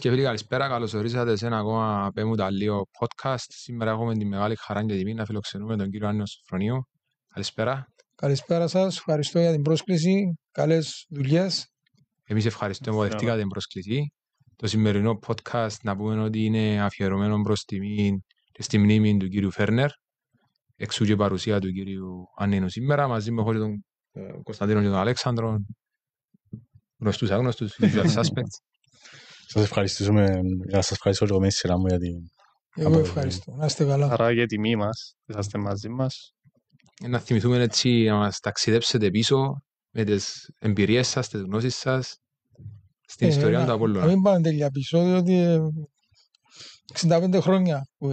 και φίλοι, καλησπέρα. Καλώς ορίσατε σε ένα ακόμα Πέμου τα λίγο podcast. Σήμερα έχουμε τη μεγάλη χαρά και τιμή να φιλοξενούμε τον κύριο Άννιο Σοφρονίου. Καλησπέρα. Καλησπέρα σας. Ευχαριστώ για την πρόσκληση. Καλές δουλειές. Εμείς ευχαριστούμε που δεχτήκατε την πρόσκληση. Το σημερινό podcast να πούμε ότι είναι αφιερωμένο προς στη μνήμη του κύριου Φέρνερ. Εξού και η παρουσία του κύριου Άννιου σήμερα, μαζί με τον Κωνσταντίνο και τον Αλέξανδρο. Γνωστούς άγνωστους, usual suspects. Σας ευχαριστούμε, να σας ευχαριστώ και εγώ με τη σειρά μου για την... Εγώ ευχαριστώ. Να είστε καλά. Χαρά για τιμή μας, που είσαστε μαζί μας. Να θυμηθούμε έτσι να μας ταξιδέψετε πίσω με τις εμπειρίες σας, τις γνώσεις σας στην ιστορία του Απόλλωνα. Να μην πάμε τέλεια πίσω, διότι 65 χρόνια που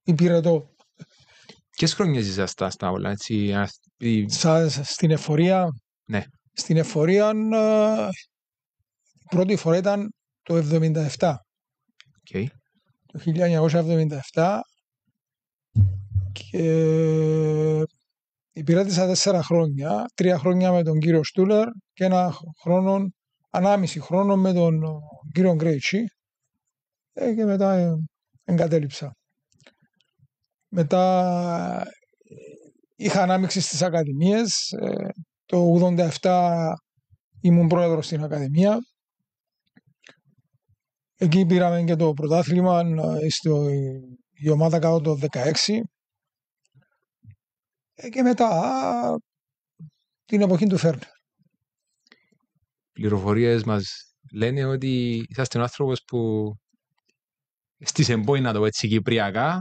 υπηρετώ. Ποιες χρονιές είσαστε στα Απόλλωνα, έτσι? Στην εφορία. Ναι. Στην εφορία η πρώτη φορά ήταν το 1977. Okay. Το 1977 και υπηρέτησα 4 χρόνια, 3 χρόνια με τον κύριο Στούλερ και 1,5 χρόνο με τον κύριο Γκρέιτσι και μετά εγκατέλειψα. Μετά είχα ανάμειξη στις ακαδημίες. Το 1987 ήμουν πρόεδρος στην Ακαδημία. Εκεί πήραμε και το πρωτάθλημα η ομάδα κάτω το 16. Και μετά την εποχή του Φέρνερ. Πληροφορίες μας λένε ότι είσαστε ο άνθρωπος που στις εμπόι, να το πω έτσι κυπριακά,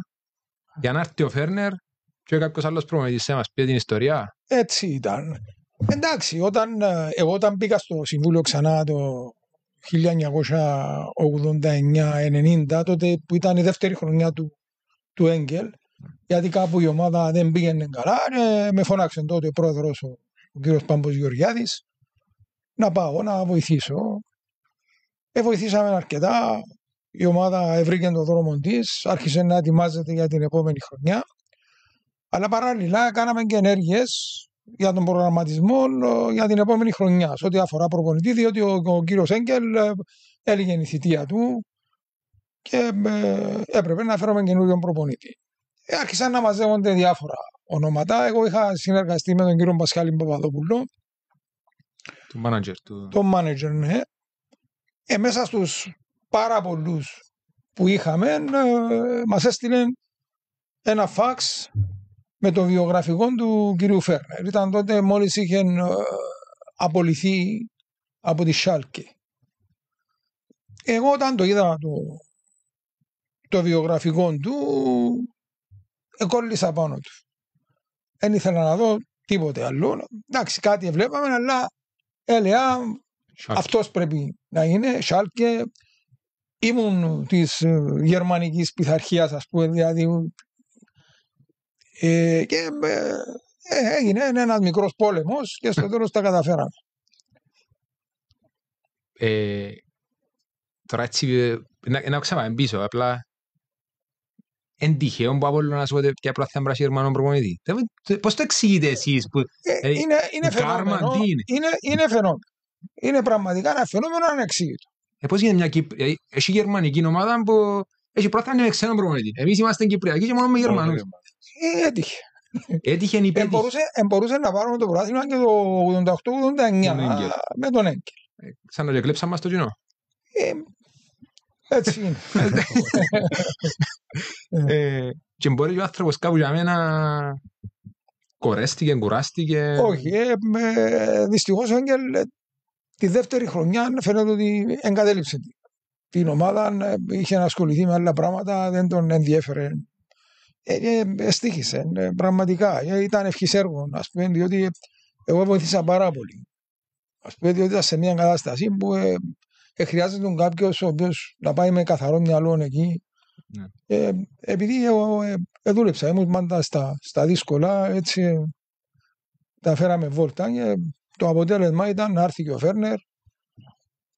για να έρθει ο Φέρνερ και κάποιος άλλος προμηθευτής μας πει την ιστορία. Έτσι ήταν. Εντάξει, όταν πήγα στο Συμβούλιο ξανά το 1989-90, τότε που ήταν η δεύτερη χρονιά του Έγκελ, γιατί κάπου η ομάδα δεν πήγαινε καλά, με φώναξε τότε ο πρόεδρος ο κύριος Πάμπος Γεωργιάδης να πάω να βοηθήσω. Βοηθήσαμε αρκετά, η ομάδα έβρικε τον δρόμο της, άρχισε να ετοιμάζεται για την επόμενη χρονιά, αλλά παράλληλα κάναμε και ενέργειες για τον προγραμματισμό για την επόμενη χρονιά, σε ό,τι αφορά προπονητή, διότι ο κύριος Έγκελ έλυγε η θητεία του και έπρεπε να φέρουμε καινούριον προπονητή. Άρχισαν να μαζεύονται διάφορα ονόματα. Εγώ είχα συνεργαστεί με τον κύριο Πασχάλη Παπαδόπουλο, τον manager, ναι. Μέσα στους πάρα πολλούς που είχαμε, μας έστειλε ένα φαξ με το βιογραφικό του κυρίου Φέρνερ. Ήταν τότε μόλις είχε απολυθεί από τη Σάλκε. Εγώ όταν το είδα το βιογραφικό του, κόλλησα πάνω του. Δεν ήθελα να δω τίποτε άλλο. Εντάξει, κάτι βλέπαμε, αλλά έλεγα αυτός πρέπει να είναι Σάλκε. Ήμουν της γερμανικής πειθαρχίας, ας πούμε, δηλαδή, και έγινε ένας μικρός πόλεμος και στο τέλος τα καταφέραμε. Τώρα έτσι, να ξεμάμε πίσω, απλά εν τυχαίο που Απόλλωνας ότι πια πρόθυμα μπράσει Γερμανών προπονητή. Πώς το εξηγείτε εσείς? Είναι φαινόμενο. Είναι φαινόμενο. Είναι πραγματικά ένα φαινόμενο ανεξήγητο. Πώς γίνεται μια Κύπρια, έχει γερμανική ομάδα που έχει πρόθυμα με ξένο προπονητή. Εμείς είμαστε Κυπριακοί και μόνο με Γερμανούς. Έτυχε. Έτυχε η πέτυχη. Μπορούσε να πάρουμε το πρωτάθλημα και το 88-89 με τον Έγκελ. Σαν να το εκλέψαμε μας το κοινό. Έτσι είναι. Και μπορεί ο άνθρωπος κάπου για μένα κορέστηκε, κουράστηκε. Όχι, δυστυχώς ο Έγκελ τη δεύτερη χρονιά φαίνεται ότι εγκατέλειψε την ομάδα, είχε ασχοληθεί με άλλα πράγματα, δεν τον ενδιέφερε. Εστίχησε πραγματικά, ήταν ευχής έργων, ας πούμε, διότι εγώ βοήθησα πάρα πολύ. Ας πούμε, διότι ήταν σε μια κατάσταση που χρειάζεται κάποιος ο οποίος να πάει με καθαρό μυαλό εκεί. Ναι. Επειδή εγώ δούλεψα, ήμουν πάντα στα δύσκολα, έτσι τα φέραμε βόλτα και το αποτέλεσμα ήταν να έρθει και ο Φέρνερ,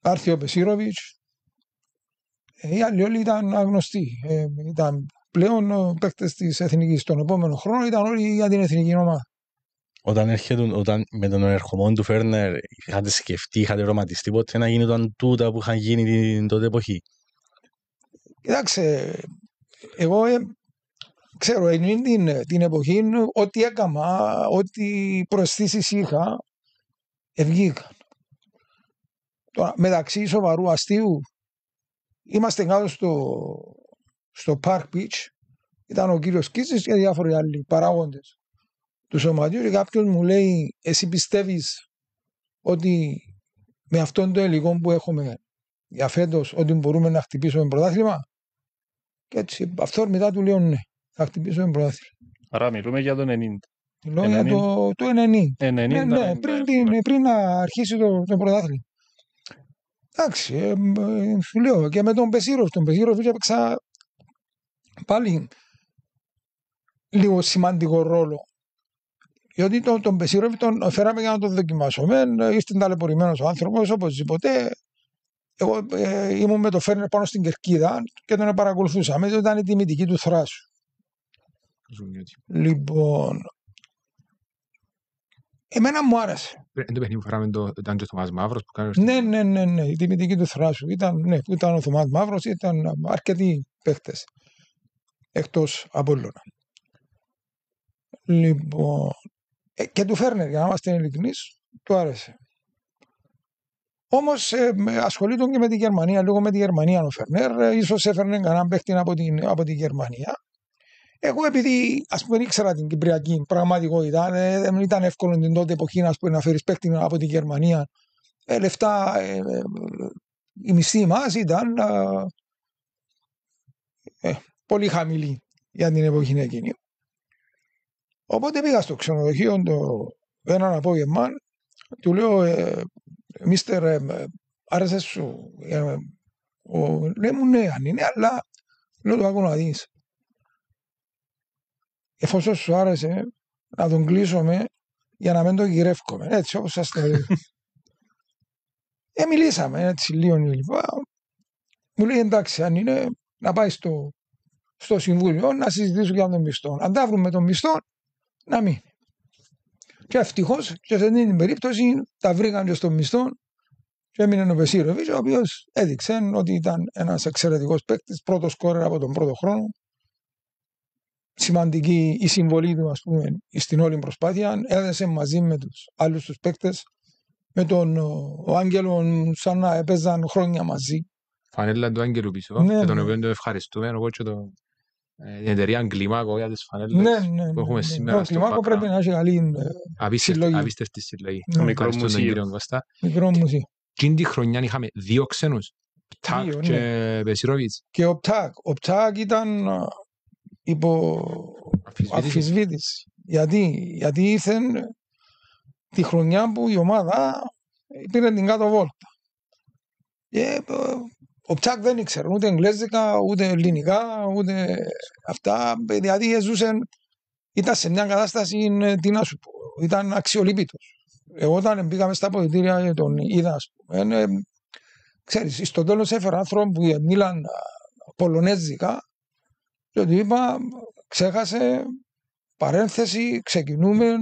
να έρθει ο Πεσίροβιτς. Οι άλλοι όλοι ήταν αγνωστοί. Ήταν πλέον παίκτες της Εθνικής. Τον επόμενο χρόνο ήταν όλοι για την Εθνική ομάδα. Όταν με τον ερχομό του Φέρνερ είχατε σκεφτεί, είχατε ρομαντιστεί ποτέ να γίνονταν τούτα που είχαν γίνει την τότε εποχή? Κοιτάξτε, εγώ ξέρω, την εποχή ό,τι έκανα, ό,τι προσθήσεις είχα, βγήκαν. Τώρα, μεταξύ σοβαρού αστείου, είμαστε κάτω στο Park Beach, ήταν ο κύριος Κίτσης και διάφοροι άλλοι παράγοντες του σωματείου και κάποιος μου λέει, εσύ πιστεύεις ότι με αυτόν το υλικό που έχουμε για φέτος ότι μπορούμε να χτυπήσουμε πρωτάθλημα? Και έτσι, αυτό μετά του λέω ναι, θα χτυπήσουμε πρωτάθλημα. Άρα μιλούμε για το 90. Μιλώ για το 90. 90, Ναι, πριν να αρχίσει το πρωτάθλημα. Εντάξει, σου λέω και με τον Πεσίροφ. Τον Πεσίροφ έπαιξα πάλι λίγο σημαντικό ρόλο. Γιατί τον Πεσίροφ τον φέραμε για να τον δοκιμάσουμε. Είστε ταλαιπωρημένος ο άνθρωπος, οπωσδήποτε. Εγώ ήμουν με το Φέρνερ πάνω στην κερκίδα και τον παρακολουθούσαμε. Ήταν η τιμητική του θράσου. Λοιπόν, εμένα μου άρεσε. Είναι το παιχνίδι που φέραμε ήταν και ο Θωμάς Μαύρος που κάνει. Ναι, η τιμητική του θράσου. Ήταν ο Θωμάς Μαύρος, ήταν αρκετοί παίχτες εκτός Απόλλωνα. Λοιπόν, και του Φέρνερ, για να είμαστε ειλικρινείς, του άρεσε. Όμως ασχολείται και με τη Γερμανία, λίγο με τη Γερμανία ο Φέρνερ, ίσως έφερνε κανέναν παίχτη από τη Γερμανία. Εγώ επειδή ας πούμε ήξερα την κυπριακή πραγματικότητα, δεν ήταν εύκολο την τότε εποχή να φέρεις παίχτη από τη Γερμανία. Λεφτά, η μισθή μας ήταν πολύ χαμηλή για την εποχή εκείνη. Οπότε πήγα στο ξενοδοχείο έναν απόγευμα, του λέω «Μίστερ, άρεσε σου?» Λέει μου «Ναι, αν είναι, αλλά λέω το άκου να δεις. Εφόσον σου άρεσε, να τον κλείσουμε για να μην τον γυρεύκομαι». Έτσι όπως σας το λέω. Μιλήσαμε έτσι λίγο λοιπά. Μου λέει «Εντάξει, αν είναι, να πάει στο συμβούλιο να συζητήσω για τον μισθό. Αν τα βρούμε τον μισθό, να μην». Και ευτυχώς και σε αυτή την περίπτωση τα βρήκαν και στον μισθό και έμεινε ο Πεσίροβιτς, ο οποίος έδειξε ότι ήταν ένας εξαιρετικός παίκτης, πρώτος σκόρερ από τον πρώτο χρόνο. Σημαντική η συμβολή του, ας πούμε, στην όλη προσπάθεια. Έδεσε μαζί με τους άλλους τους παίκτες, με τον Άγγελο, σαν να έπαιζαν χρόνια μαζί. Φανέλα του Άγγελου πίσω, Ναι, και τον ναι. οποίο το ευχαριστούμε, εγώ και την εταιρεία Κλιμάκο για τις φανέλες που έχουμε σήμερα Ο στο Κλιμάκο ΠΑΚΑ. πρέπει να έχει καλή συλλογή. Απίστευτη συλλογή. Ναι. Μικρό Ευχαριστώ τον μουσείο. κύριο Κώστα. Μικρό μουσείο. Την τη χρονιά είχαμε 2 ξένους, Πτάκ Δύο, και Πεσίροβιτς. Και ο Πτάκ ήταν υπό αμφισβήτηση. Γιατί ήρθε τη χρονιά που η ομάδα πήρε την κάτω βόλτα. Και ο Πτάκ δεν ήξερε ούτε εγγλέζικα, ούτε ελληνικά, ούτε αυτά. Δηλαδή ήταν σε μια κατάσταση, τι να σου πω, ήταν αξιολύπητος. Εγώ όταν πήγαμε στα αποδυτήρια τον είδα, ας πούμε, ξέρεις, στο τέλος έφερα άνθρωποι που μίλαν πολωνέζικα και του είπα, ξέχασε, παρένθεση, ξεκινούμε,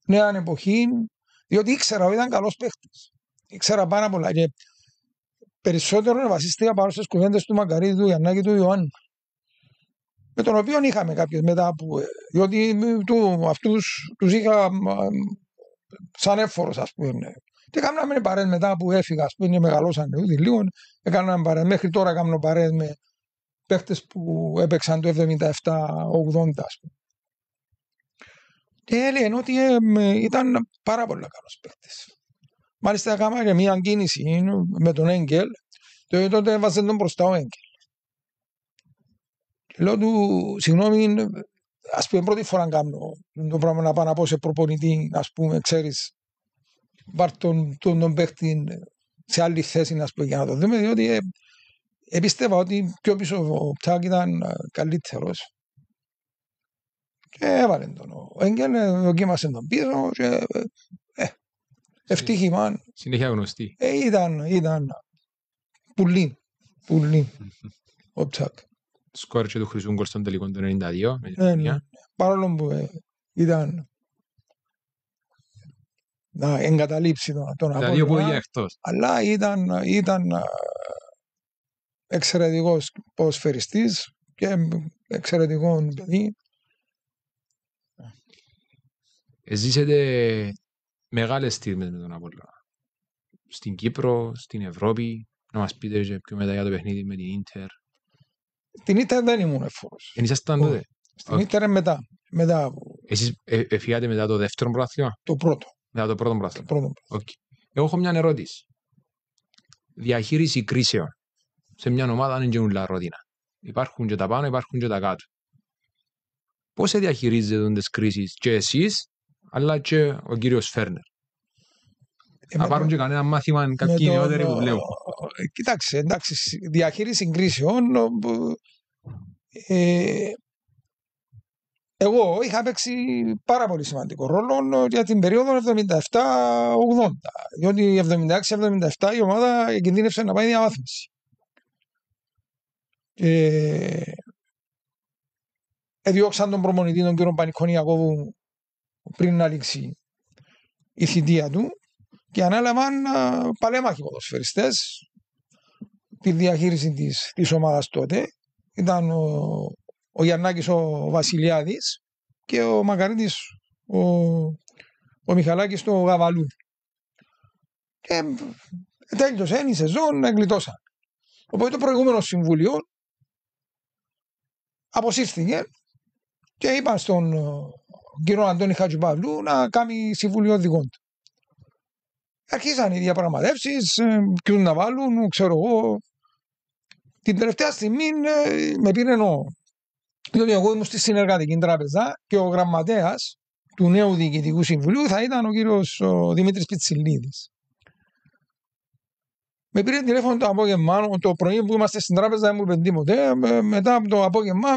νέα εποχή, διότι ήξερα ότι ήταν καλός παίχτης. Ήξερα πάρα πολλά και περισσότερο βασίστηκα πάνω στις κουβέντες του Μακαρίδη, του Γιαννάκη, του Ιωάννου, με τον οποίο είχαμε κάποιες μετά από, διότι αυτούς τους είχα σαν εύφορος, ας πούμε. Και κάναμε παρέες μετά που έφυγα, ας πούμε, και μεγαλώσανε ούτε λίγο. Έκαναμε παρέες. Μέχρι τώρα κάνω παρέες με παίχτες που έπαιξαν το 77-80, ας πούμε. Και έλεγαν ότι ήταν πάρα πολύ καλός παίχτες. Μάλιστα έκανα και μια κίνηση με τον Έγγελ, και τότε έβαζε τον μπροστά ο Έγγελ. Και λέω του, συγγνώμη, ας πούμε πρώτη φορά κάνω το πράγμα να πάω να πω σε προπονητή, ας πούμε, ξέρεις, πάρ' τον παίχτη σε άλλη θέση, να πούμε, για να το δούμε, διότι πίστευα ότι πιο πίσω ο Πτάκ ήταν καλύτερος. Και έβαλε τον ο Έγγελ, δοκίμασε τον πίσω και ευτύχημα. Συνέχεια γνωστή. Ήταν πουλί ο Πτάκ. Σκόρ και του Χρυσού γκολ στον τελικό του 92. Παρόλο που ήταν να εγκαταλείψει τον Τα δύο που Απόλλωνα, είχε εκτός. αλλά ήταν εξαιρετικός ποδοσφαιριστής και εξαιρετικό παιδί. Ζήσετε μεγάλες στιγμές με τον Απόλλωνα. Στην Κύπρο, στην Ευρώπη, να μας πείτε και πιο μετά για το παιχνίδι με την Ίντερ. Στην Ίντερ δεν ήμουν εφόρος. Εν ήσασταν τότε. Στην Ίντερ μετά. Εσείς φύγατε μετά το δεύτερο πρωτάθλημα. Το πρώτο. Μετά το πρώτο πρωτάθλημα. Okay. Εγώ έχω μια ερώτηση. Διαχείριση κρίσεων. Σε μια ομάδα δεν είναι όλα ρόδινα. Υπάρχουν και τα πάνω, υπάρχουν και τα κάτω. Πώς διαχειρίζετε τις κρίσεις και εσείς, αλλά και ο κύριος Φέρνερ. Να πάρουν και κανένα μάθημα κάποιοι νεότεροι που βλέπουν. Κοιτάξτε, εντάξει, διαχείριση κρίσεων. Εγώ είχα παίξει πάρα πολύ σημαντικό ρόλο για την περίοδο 77-80. Διότι 76-77 η ομάδα κινδύνευσε να πάει διαβάθμιση. Έδιωξαν τον προπονητή τον κύριο Πανικονιακόβου πριν να λήξει η θητεία του και ανέλαβαν παλέμαχοι ποδοσφαιριστές τη διαχείριση της ομάδας τότε. Ήταν ο Γιαννάκης ο Βασιλιάδης και ο Μακαρίτης ο Μιχαλάκης το Γαβαλού. Και τέλειωσε η σεζόν, γλιτώσαν. Οπότε το προηγούμενο συμβούλιο αποσύρθηκε και είπαν στον κύριο Αντώνη Χατζηπαύλου να κάνει συμβούλιο δικών του. Αρχίσαν οι διαπραγματεύσεις, ποιους να βάλουν, ξέρω εγώ. Την τελευταία στιγμή με πήρε διότι εγώ ήμουν στη συνεργατική τράπεζα και ο γραμματέας του νέου διοικητικού συμβουλίου θα ήταν ο κύριος Δημήτρης Πιτσιλίδης. Με πήρε τηλέφωνο το απόγευμα, το πρωί που είμαστε στην τράπεζα δεν μου είπε τίποτε. Μετά από το απόγευμα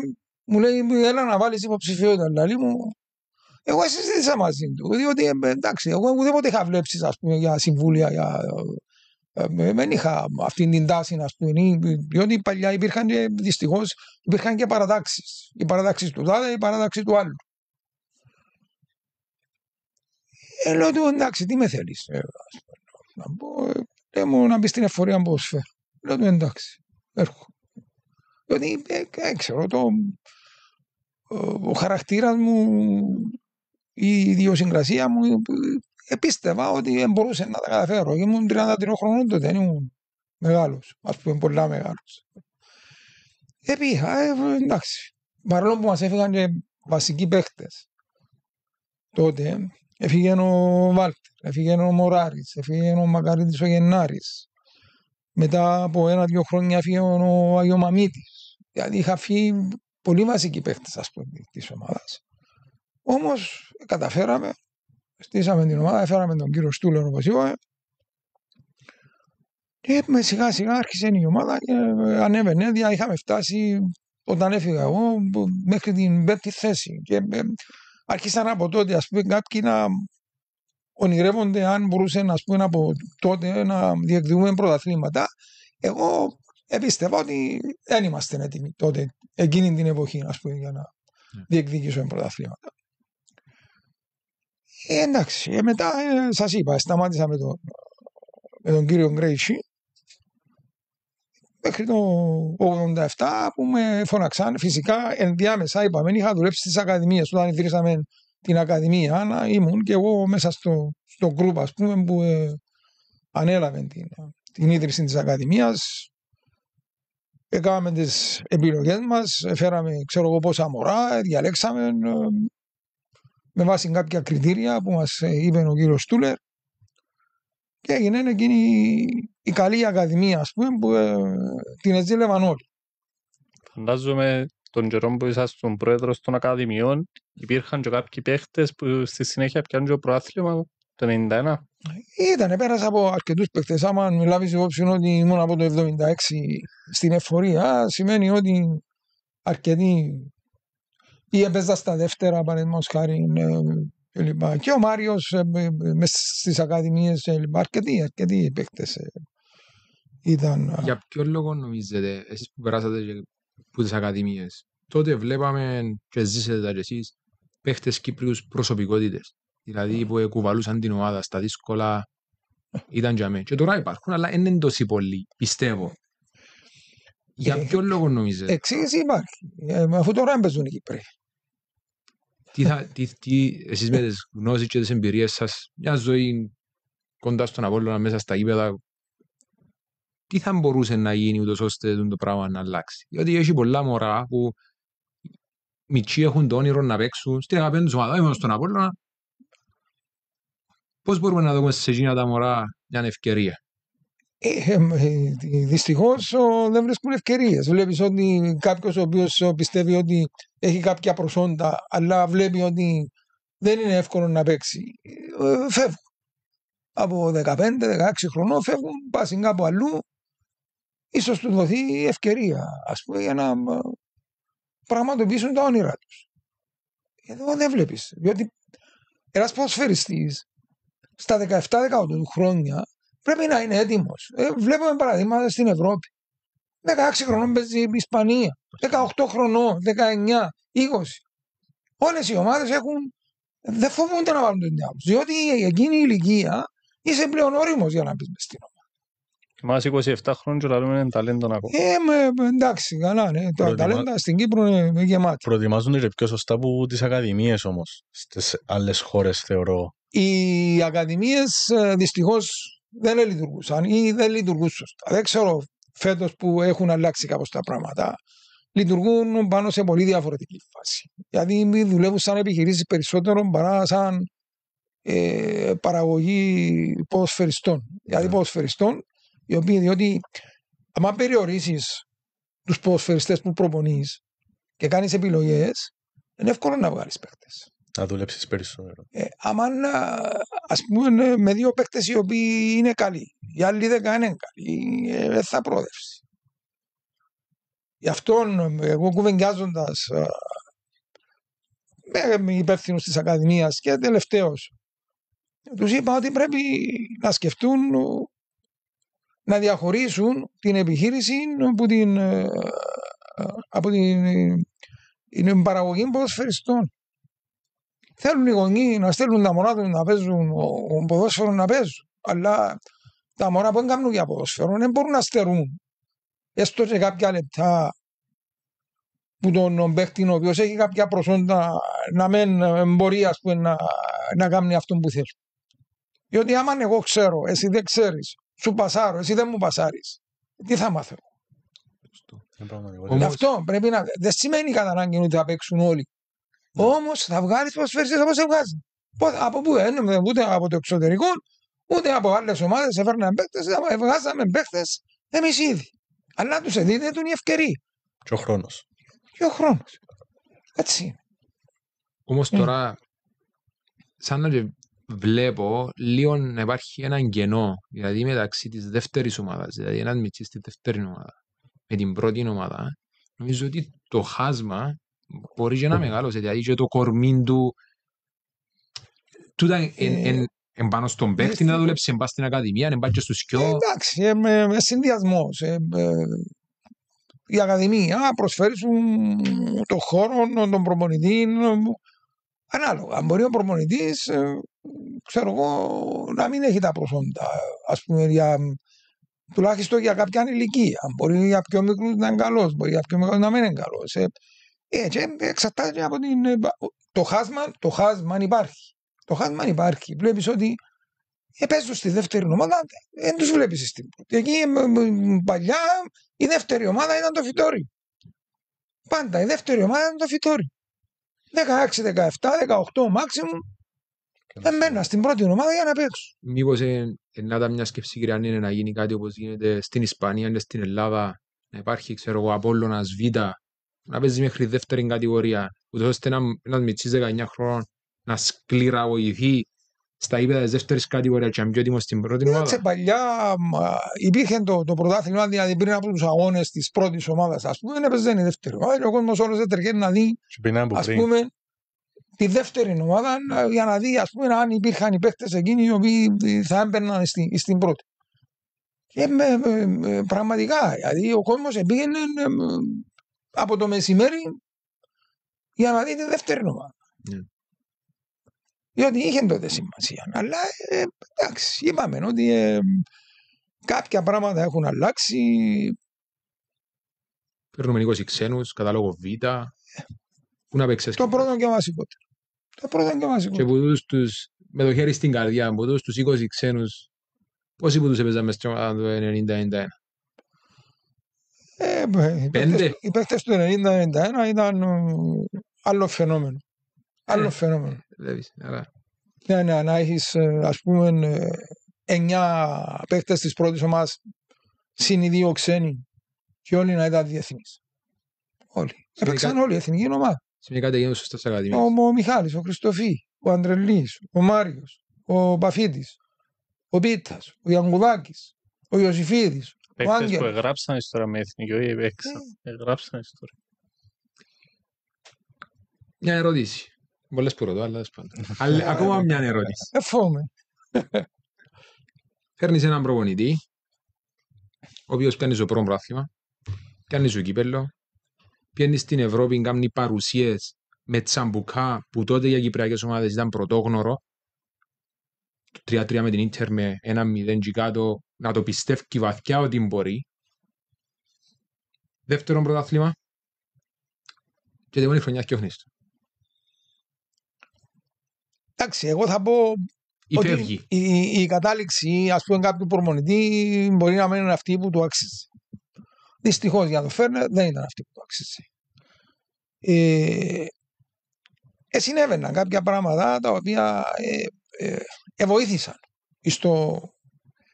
μου λέει έλα να βάλεις υποψηφιότητα. Λαλή μου, εγώ συζήτησα μαζί του, διότι εντάξει, εγώ ουδέποτε είχα βλέψεις ας πούμε, για συμβούλια, δεν είχα αυτή την τάση, ας πούμε, διότι παλιά υπήρχαν και δυστυχώς υπήρχαν και παρατάξεις. Οι παρατάξεις του τάδε, η παρατάξη του άλλου. Λέω του εντάξει, τι με θέλεις. Λέω μου να μπει στην εφορία ποδοσφαίρου. Λέω του εντάξει, έρχομαι. Διότι ξέρω ο χαρακτήρας μου, η ιδιοσυγκρασία μου, πίστευα ότι δεν μπορούσε να τα καταφέρω. Ήμουν 33 χρονών τότε, δεν ήμουν μεγάλος, ας πούμε πολλά μεγάλος. Πήγα, εντάξει. Παρόλο που μας έφυγαν και βασικοί παίχτες. Τότε έφυγε ο Βάλτερ, έφυγε ο Μωράρης, έφυγε ο Μακαρίτης ο Γεννάρης. Μετά από 1-2 χρόνια έφυγε ο Αγιομαμίτης. Δηλαδή είχα φύγει πολύ βασικοί παίχτες, ας πούμε, της ομάδας. Όμως καταφέραμε. Στήσαμε την ομάδα, έφεραμε τον κύριο Στούλερ όπως είπαμε και σιγά σιγά άρχισε η ομάδα και ανέβαινε, είχαμε φτάσει όταν έφυγα εγώ μέχρι την 5η θέση και άρχισαν από τότε ας πούμε κάποιοι να ονειρεύονται αν μπορούσαν ας πούμε από τότε να διεκδικούμε πρωταθλήματα. Εγώ πίστευα ότι δεν είμαστε έτοιμοι τότε εκείνη την εποχή ας πούμε για να διεκδικήσουμε πρωταθλήματα. Εντάξει, μετά σας είπα, σταμάτησα με τον κύριο Γκρέιτσι μέχρι το 87 που με φώναξαν. Φυσικά ενδιάμεσα είπαμε, είχα δουλέψει στις ακαδημίες. Όταν ιδρύσαμε την ακαδημία, ήμουν και εγώ μέσα στο γκρουπ ας πούμε που ανέλαβε την ίδρυση της ακαδημίας. Έκαναμε τις επιλογές μας, φέραμε ξέρω εγώ πόσα μωρά, διαλέξαμε με βάση κάποια κριτήρια που μας είπε ο κύριος Στούλερ και έγινε εκείνη η καλή ακαδημία ας πούμε που την εζήλευαν όλοι. Φαντάζομαι τον καιρό που ήσασταν πρόεδρος των ακαδημιών υπήρχαν και κάποιοι παίχτες που στη συνέχεια πιάνουν και το προάθλημα το 1991. Πέρασα από αρκετούς παίχτες. Άμα λάβεις υπόψη ότι ήμουν από το 1976 στην εφορία σημαίνει ότι αρκετοί ή έπαιζα στα δεύτερα παραδείγματος χάρη και ο Μάριος μες στις ακαδημίες αρκετοί παίκτες ήταν. Για ποιο λόγο νομίζετε εσείς που περάσατε από τις ακαδημίες τότε βλέπαμε και ζήσετε τα και εσείς παίκτες Κύπριους προσωπικότητες δηλαδή που κουβαλούσαν την ομάδα στα δύσκολα ήταν για μένα και τώρα υπάρχουν αλλά δεν είναι τόσοι πολλοί πιστεύω. Για ποιον λόγο νομίζετε? Εξήγηση υπάρχει. Αφού τώρα έμπαιζουν οι Κύπροι. Εσείς με τις γνώσεις και τις εμπειρίες σας, μια ζωή κοντά στον Απόλλωνα μέσα στα γήπεδα, τι θα μπορούσε να γίνει ούτως ώστε το πράγμα να αλλάξει? Διότι έχει πολλά μωρά που μητσοί έχουν το όνειρο να παίξουν στην αγαπημένη τους ομάδα, είμαστε στον Απόλλωνα. Πώς μπορούμε να δούμε σε εκείνα τα μωρά μια ευκαιρία? Δυστυχώς δεν βρίσκουν ευκαιρίες. Βλέπεις ότι κάποιος ο οποίος πιστεύει ότι έχει κάποια προσόντα, αλλά βλέπει ότι δεν είναι εύκολο να παίξει, φεύγουν. Από 15-16 χρονών φεύγουν, πάσουν κάπου αλλού, ίσως του δοθεί ευκαιρία, ας πούμε, για να πραγματοποιήσουν τα όνειρά τους. Εδώ δεν βλέπεις, διότι ένας ποδοσφαιριστής στα 17-18 χρόνια πρέπει να είναι έτοιμος. Βλέπουμε παραδείγματα στην Ευρώπη. 16 χρονών παίζει η Ισπανία, 18 χρονών, 19, 20. Όλες οι ομάδες δεν φοβούνται να βάλουν τον διάβολο, διότι εκείνη η ηλικία είσαι πλέον όριμος για να μπεις μες στην ομάδα. Μας 27 χρόνια και λαλούμε είναι ταλέντο να ακούω. Εντάξει, καλά, ναι. Τα ταλέντα στην Κύπρο είναι γεμάτα. Προετοιμάζονται και πιο σωστά από τις ακαδημίες όμως, στις άλλες χώρες θεωρώ. Οι ακαδημίες δυστυχώς δεν λειτουργούσαν ή δεν λειτουργούν σωστά. Δεν ξέρω φέτος που έχουν αλλάξει κάπως τα πράγματα. Λειτουργούν πάνω σε πολύ διαφορετική φάση. Γιατί δουλεύουν σαν επιχειρήσεις περισσότερο παρά σαν παραγωγή ποδοσφαιριστών. Δηλαδή ποδοσφαιριστών, διότι άμα περιορίσεις τους ποδοσφαιριστές που προπονείς και κάνεις επιλογές, είναι εύκολο να βγάλεις παίκτες. Να δουλέψεις περισσότερο. Άμα ας πούμε με δύο παίκτες οι οποίοι είναι καλοί, οι άλλοι 10 είναι καλοί, δεν θα προοδεύσει. Γι' αυτό εγώ κουβεντιάζοντας με υπεύθυνους της Ακαδημίας και τελευταίως τους είπα ότι πρέπει να σκεφτούν να διαχωρίσουν την επιχείρηση από την παραγωγή ποδοσφαιριστών. Θέλουν οι γονείς να στέλνουν τα μωρά τους να παίζουν ποδόσφαιρο να παίζουν, αλλά τα μωρά που δεν κάνουν για ποδόσφαιρο δεν μπορούν να στερούν έστω και κάποια λεπτά που τον παίχτη ο οποίος έχει κάποια προσόντα να μην μπορεί ας πούμε, να κάνει αυτό που θέλει. Διότι άμα εγώ ξέρω, εσύ δεν ξέρεις, σου πασάρω, εσύ δεν μου πασάρεις, τι θα μάθω? Αυτό πρέπει να... Δεν σημαίνει κατά ανάγκη ότι θα παίξουν όλοι. Όμως θα βγάλεις ποδοσφαιριστές όπως σε βγάζει. Από πού είναι, ούτε από το εξωτερικό, ούτε από άλλες ομάδες έφερναν παίκτες, βγάζαμε παίκτες εμείς ήδη. Αλλά τους δίδεται η ευκαιρία. Και ο χρόνος. Έτσι είναι. Όμως τώρα, σαν να βλέπω λίγο να υπάρχει έναν κενό, δηλαδή μεταξύ της δεύτερης ομάδας, δηλαδή ένας μητσής στη δεύτερη ομάδα, με την πρώτη ομάδα, νομίζω ότι το χάσμα μπορεί και να μεγαλώσει, δηλαδή και το κορμί του τούτα πάνω στον παίκτη να δουλέψει, εμπά στην Ακαδημία, εμπά και στους κοιό. Εντάξει, με συνδυασμός. Η Ακαδημία προσφέρει το χώρο, τον προπονητή, ανάλογα. Μπορεί ο προπονητής, ξέρω εγώ, να μην έχει τα προσόντα, ας πούμε, τουλάχιστον για κάποια ηλικία. Μπορεί για πιο μικρούς να είναι καλός, μπορεί για πιο μικρούς να μην είναι καλός. Έτσι εξαρτάται από το χάσμα αν υπάρχει. Το χάσμα υπάρχει. Βλέπεις ότι παίζουν στη δεύτερη ομάδα, δεν τους βλέπεις στην πρώτη. Εκεί παλιά η δεύτερη ομάδα ήταν το Φιτόρι. Πάντα η δεύτερη ομάδα ήταν το Φιτόρι. 16, 17, 18 maximum εμένα στην πρώτη ομάδα για να παίξω. Μήπως να ήταν μια σκέψη, κύριε Ανίνε, να γίνει κάτι όπως γίνεται στην Ισπανία και στην Ελλάδα, να υπάρχει, ξέρω εγώ, Απόλλωνας Β, να παίζει μέχρι δεύτερη κατηγορία, ούτως ώστε ένας μητσής 19 χρόνων να σκληραγωγηθεί στα ύπεδα της δεύτερης κατηγορίας και να μην πιο έτοιμος στην πρώτη ομάδα. Σε παλιά υπήρχε το πρωτάθλημα, δηλαδή πριν από τους αγώνες της πρώτης ομάδας, ας πούμε, έπαιζε η δεύτερη ομάδα. Ο κόσμος όλος έτρεχε να δει, ας πούμε, τη δεύτερη ομάδα για να δει, ας πούμε, αν υπήρχαν οι παίκτες εκείνοι οι οποίοι θα έμπαιρναν στην πρώτη. Και πραγματικά, δηλαδή ο κόσμος πήγαινε από το μεσημέρι για να δει τη δεύτερη ομάδα. Διότι είχε τότε σημασία. Αλλά εντάξει, είπαμε ότι κάποια πράγματα έχουν αλλάξει. Παίρνουμε 20 ξένους, κατάλογο Β. Πού να παίξεις. Το πρώτο και βασικότερο. Το πρώτο και βασικότερο. Και που τους, με το χέρι στην καρδιά, από τους 20 ξένους, πόσοι που τους έπαιζαν μες στην ομάδα του 90-91. Οι παίκτες του 90-91 ήταν άλλο φαινόμενο. Άλλο φαινόμενο. Ναι, να έχεις ας πούμε 9 παίκτες της πρώτης ομάδας συν οι 2 ξένοι και όλοι να ήταν διεθνείς. Όλοι. Έπαιξαν όλοι η εθνική ομάδα. Σημαίνει κάτι σωστά ακαδημίες. Ο Μιχάλης, ο Χριστοφή, ο Αντρελής, ο Μάριος, ο Παφίτης, ο Πίτας, ο Ιαγκουδάκης, ο Ιωσήφιδης, ο Άγγελος. Παίκτες που εγγράψαν ιστορία με εθνική, όχι έπαιξαν. Εγγράψαν ιστορία. Μια ερώτηση. Πολλές που ρωτώ, αλλά ακόμα μια ερώτηση. Εφόμε. Φέρνεις έναν προπονητή, ο οποίος πιάνει στο πρώτο πρωτάθλημα, πιάνει στο κύπελλο, πιάνει στην Ευρώπη, κάνει παρουσίες με τσαμπουκά που τότε για κυπριακές ομάδες ήταν πρωτόγνωρο. Το 3-3 με την Ίντερ με 1-0 και κάτω, να το πιστεύει βαθιά ότι μπορεί. Δεύτερο πρωτάθλημα και την μόνη χρονιά φτιάχνεις το. Εντάξει, εγώ θα πω ότι η κατάληξη ας πούμε κάποιου προπονητή μπορεί να μένει αυτή που του αξίζει. Δυστυχώς για το Φέρνερ δεν ήταν αυτή που του αξίζει. Συνέβαιναν κάποια πράγματα τα οποία βοήθησαν στο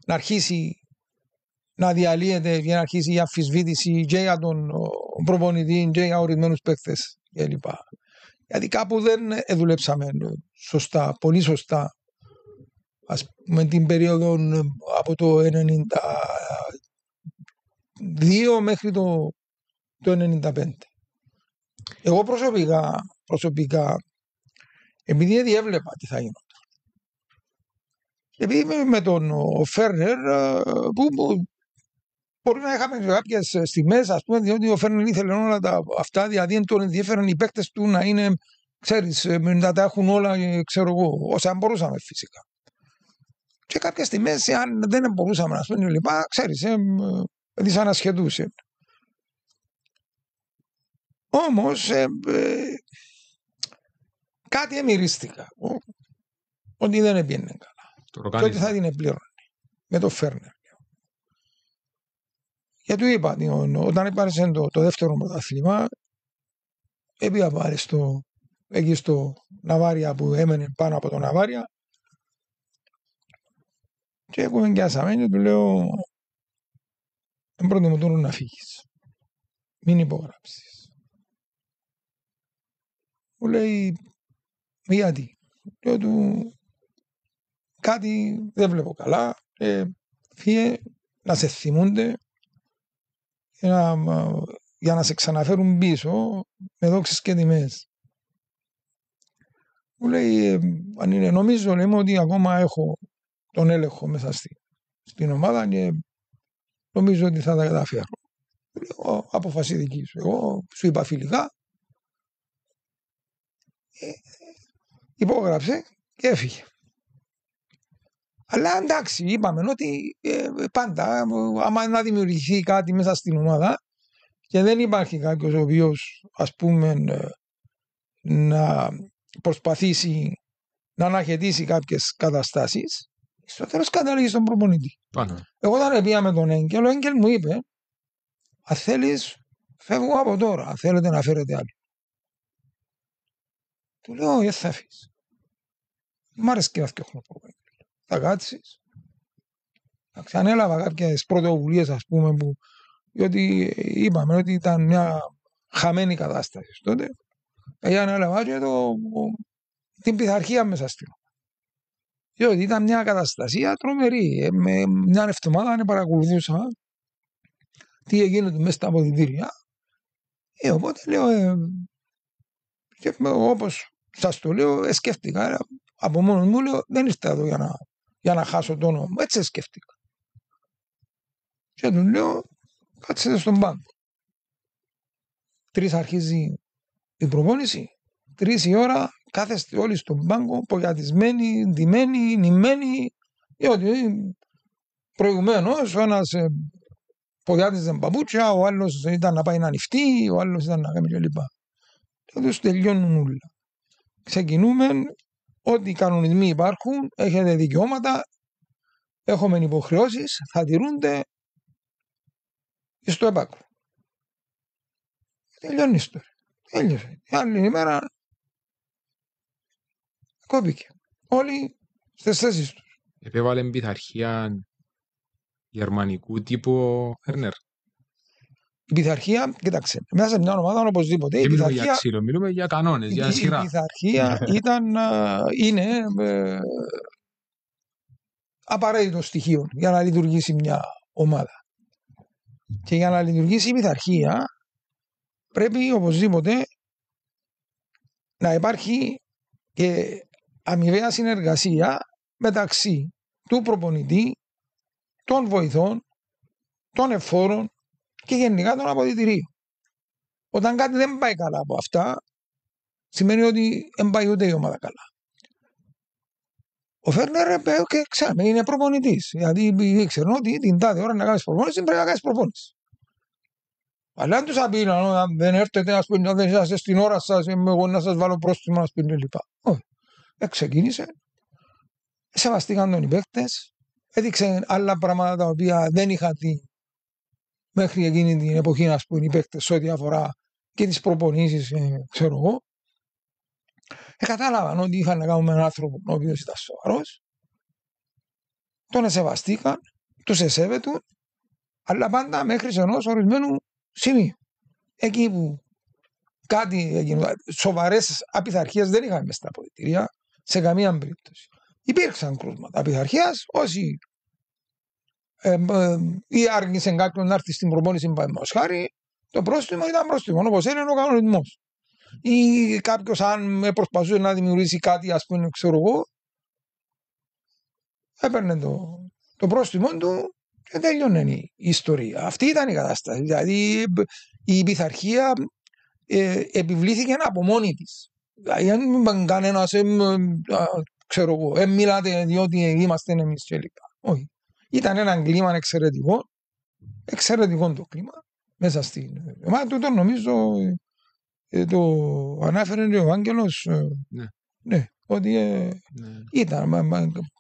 να αρχίσει να διαλύεται και να αρχίσει η αμφισβήτηση και για τον προπονητή και για ορισμένους παίκτες κλπ. Γιατί κάπου δεν δουλέψαμε σωστά, πολύ σωστά, ας πούμε την περίοδο από το 92 μέχρι το 95. Εγώ προσωπικά επειδή διέβλεπα τι θα γινόταν. Επειδή με τον Φέρνερ που μπορεί να είχαμε κάποιες στιγμές, ας πούμε, διότι ο Φέρνερ ήθελε όλα αυτά, δηλαδή δεν τον ενδιαφέραν οι παίκτες του να είναι, ξέρεις, να τα έχουν όλα, ξέρω εγώ, όσα μπορούσαμε φυσικά. Και κάποιες στιγμές, αν δεν μπορούσαμε να πούμε λοιπά, ξέρεις, δυσανασχετούσε. Όμως, κάτι εμμυρίστηκα, ότι δεν έπιανε καλά. Και ότι θα την επλήρωνε με το Φέρνερ. Γιατί του είπα, όταν έπαρσε το δεύτερο πρωτάθλημα, έπια πάλι εκεί στο Ναβάρια που έμενε πάνω από το Ναβάρια και κουβεντιάσαμε και του λέω εν προτιμώ τώρα να φύγεις. Μην υπογράψεις. Μου λέει γιατί. Λέω του κάτι δεν βλέπω καλά. Φύγε να σε θυμούνται για να σε ξαναφέρουν πίσω με δόξες και τιμές. Μου λέει, αν είναι, νομίζω λέμε ότι ακόμα έχω τον έλεγχο μέσα στην ομάδα και νομίζω ότι θα τα καταφέρω. Λέω, αποφασί δική σου. Εγώ σου είπα φιλικά, υπόγραψε και έφυγε. Αλλά εντάξει, είπαμε ότι πάντα, άμα να δημιουργηθεί κάτι μέσα στην ομάδα και δεν υπάρχει κάποιος ο οποίος, ας πούμε, να προσπαθήσει να αναχαιτήσει κάποιες καταστάσεις, στο τέλος καταλήγει στον προπονητή. Εγώ όταν πήγα με τον Έγγελ, ο Έγγελ μου είπε, αν θέλεις, φεύγω από τώρα, αν θέλετε να φέρετε άλλο. Του λέω, δεν θα αφήσεις. Μ' άρεσε και να φτιάχνω προπονητή. Θα κάτσεις. Ανέλαβα κάποιες πρωτοβουλίες, ας πούμε, που διότι είπαμε ότι ήταν μια χαμένη κατάσταση τότε. Ανέλαβα και την πειθαρχία μέσα στην ομάδα. Διότι ήταν μια καταστασία τρομερή. Με μια εβδομάδα παρακολουθούσα τι έγινε μέσα στα αποδυτήρια. Οπότε λέω, όπως σας το λέω, σκέφτηκα από μόνο μου, λέω, δεν ήρθα εδώ για να χάσω το όνομα μου. Έτσι σκέφτηκα. Και του λέω, κάτσετε στον πάγκο. 3 αρχίζει η προπόνηση, 3 η ώρα κάθεστε όλοι στον πάγκο, πογιατισμένοι, ντυμένοι, νημένοι, διότι προηγουμένως ένας ποδιάτιζε παπούτσια, ο άλλος ήταν να πάει να ανοιχτεί, ο άλλος ήταν να κάνει κλπ. Τους τελειώνουν όλα. Ξεκινούμε, ό,τι κανονισμοί υπάρχουν, έχετε δικαιώματα, έχουμε υποχρεώσεις, θα τηρούνται στο επάκρο. Τελειώνει η ιστορία. Τέλειωσε. Η άλλη ημέρα κόπηκε. Όλοι στις θέσεις τους. Επέβαλε πειθαρχία γερμανικού τύπου Φέρνερ. Η πειθαρχία, κοίταξε, μέσα σε μια ομάδα οπωσδήποτε. Δεν μιλούμε για ξύλο, μιλούμε για κανόνες, για σειρά. Η πειθαρχία είναι απαραίτητο στοιχείο για να λειτουργήσει μια ομάδα. Και για να λειτουργήσει η πειθαρχία πρέπει οπωσδήποτε να υπάρχει και αμοιβαία συνεργασία μεταξύ του προπονητή, των βοηθών, των εφόρων και γενικά των αποδυτηρίων. Όταν κάτι δεν πάει καλά από αυτά, σημαίνει ότι δεν πάει ούτε η ομάδα καλά. Ο Φέρνερ και ξέραμε, είναι προπονητής. Γιατί ήξερε ότι την τάδε ώρα να κάνεις προπόνηση πρέπει να κάνεις προπόνηση. Αλλά αν τους απείλαν, αν δεν έρθετε, ας πούμε, δεν είσαστε στην ώρα σας, εγώ να σας βάλω πρόστιμο, ας πούμε, κλπ. Όχι. Ξεκίνησε, σεβαστήκαν τον οι παίκτες, έδειξε άλλα πράγματα τα οποία δεν είχα δει μέχρι εκείνη την εποχή, ας πούμε, οι παίκτες σε ό,τι αφορά και τις προπονήσεις, ξέρω εγώ. Κατάλαβαν ότι είχαν να κάνουν με έναν άνθρωπο ο οποίος ήταν σοβαρός, τον εσεβαστήκαν, τους εσέβετουν, αλλά πάντα μέχρι σε ενός ορισμένου σημείου. Εκεί που κάτι έγινε, σοβαρές απειθαρχίες δεν είχαμε στα αποδυτήρια, σε καμία περίπτωση. Υπήρξαν κρούσματα απειθαρχίας, όσοι ή άργησε κάποιον να έρθει στην προπόνηση παραδείγματος χάρη, το πρόστιμο ήταν πρόστιμο, όπως έλεγε ο κανονισμός. Ή κάποιος αν προσπαθούσε να δημιουργήσει κάτι, ας πούμε, ξέρω εγώ, έπαιρνε το πρόστιμο του και τέλειωνε η ιστορία. Αυτή ήταν η κατάσταση. Δηλαδή η πειθαρχία επιβλήθηκε από μόνη της. Δηλαδή αν κανένας, ξέρω εγώ, μιλάτε διότι είμαστε εμείς και λοιπά. Όχι. Ήταν ένα κλίμα εξαιρετικό το κλίμα μέσα στην ομάδα. Τούτο νομίζω το ανάφερε και ο Άγγελος. Ναι, ότι ήταν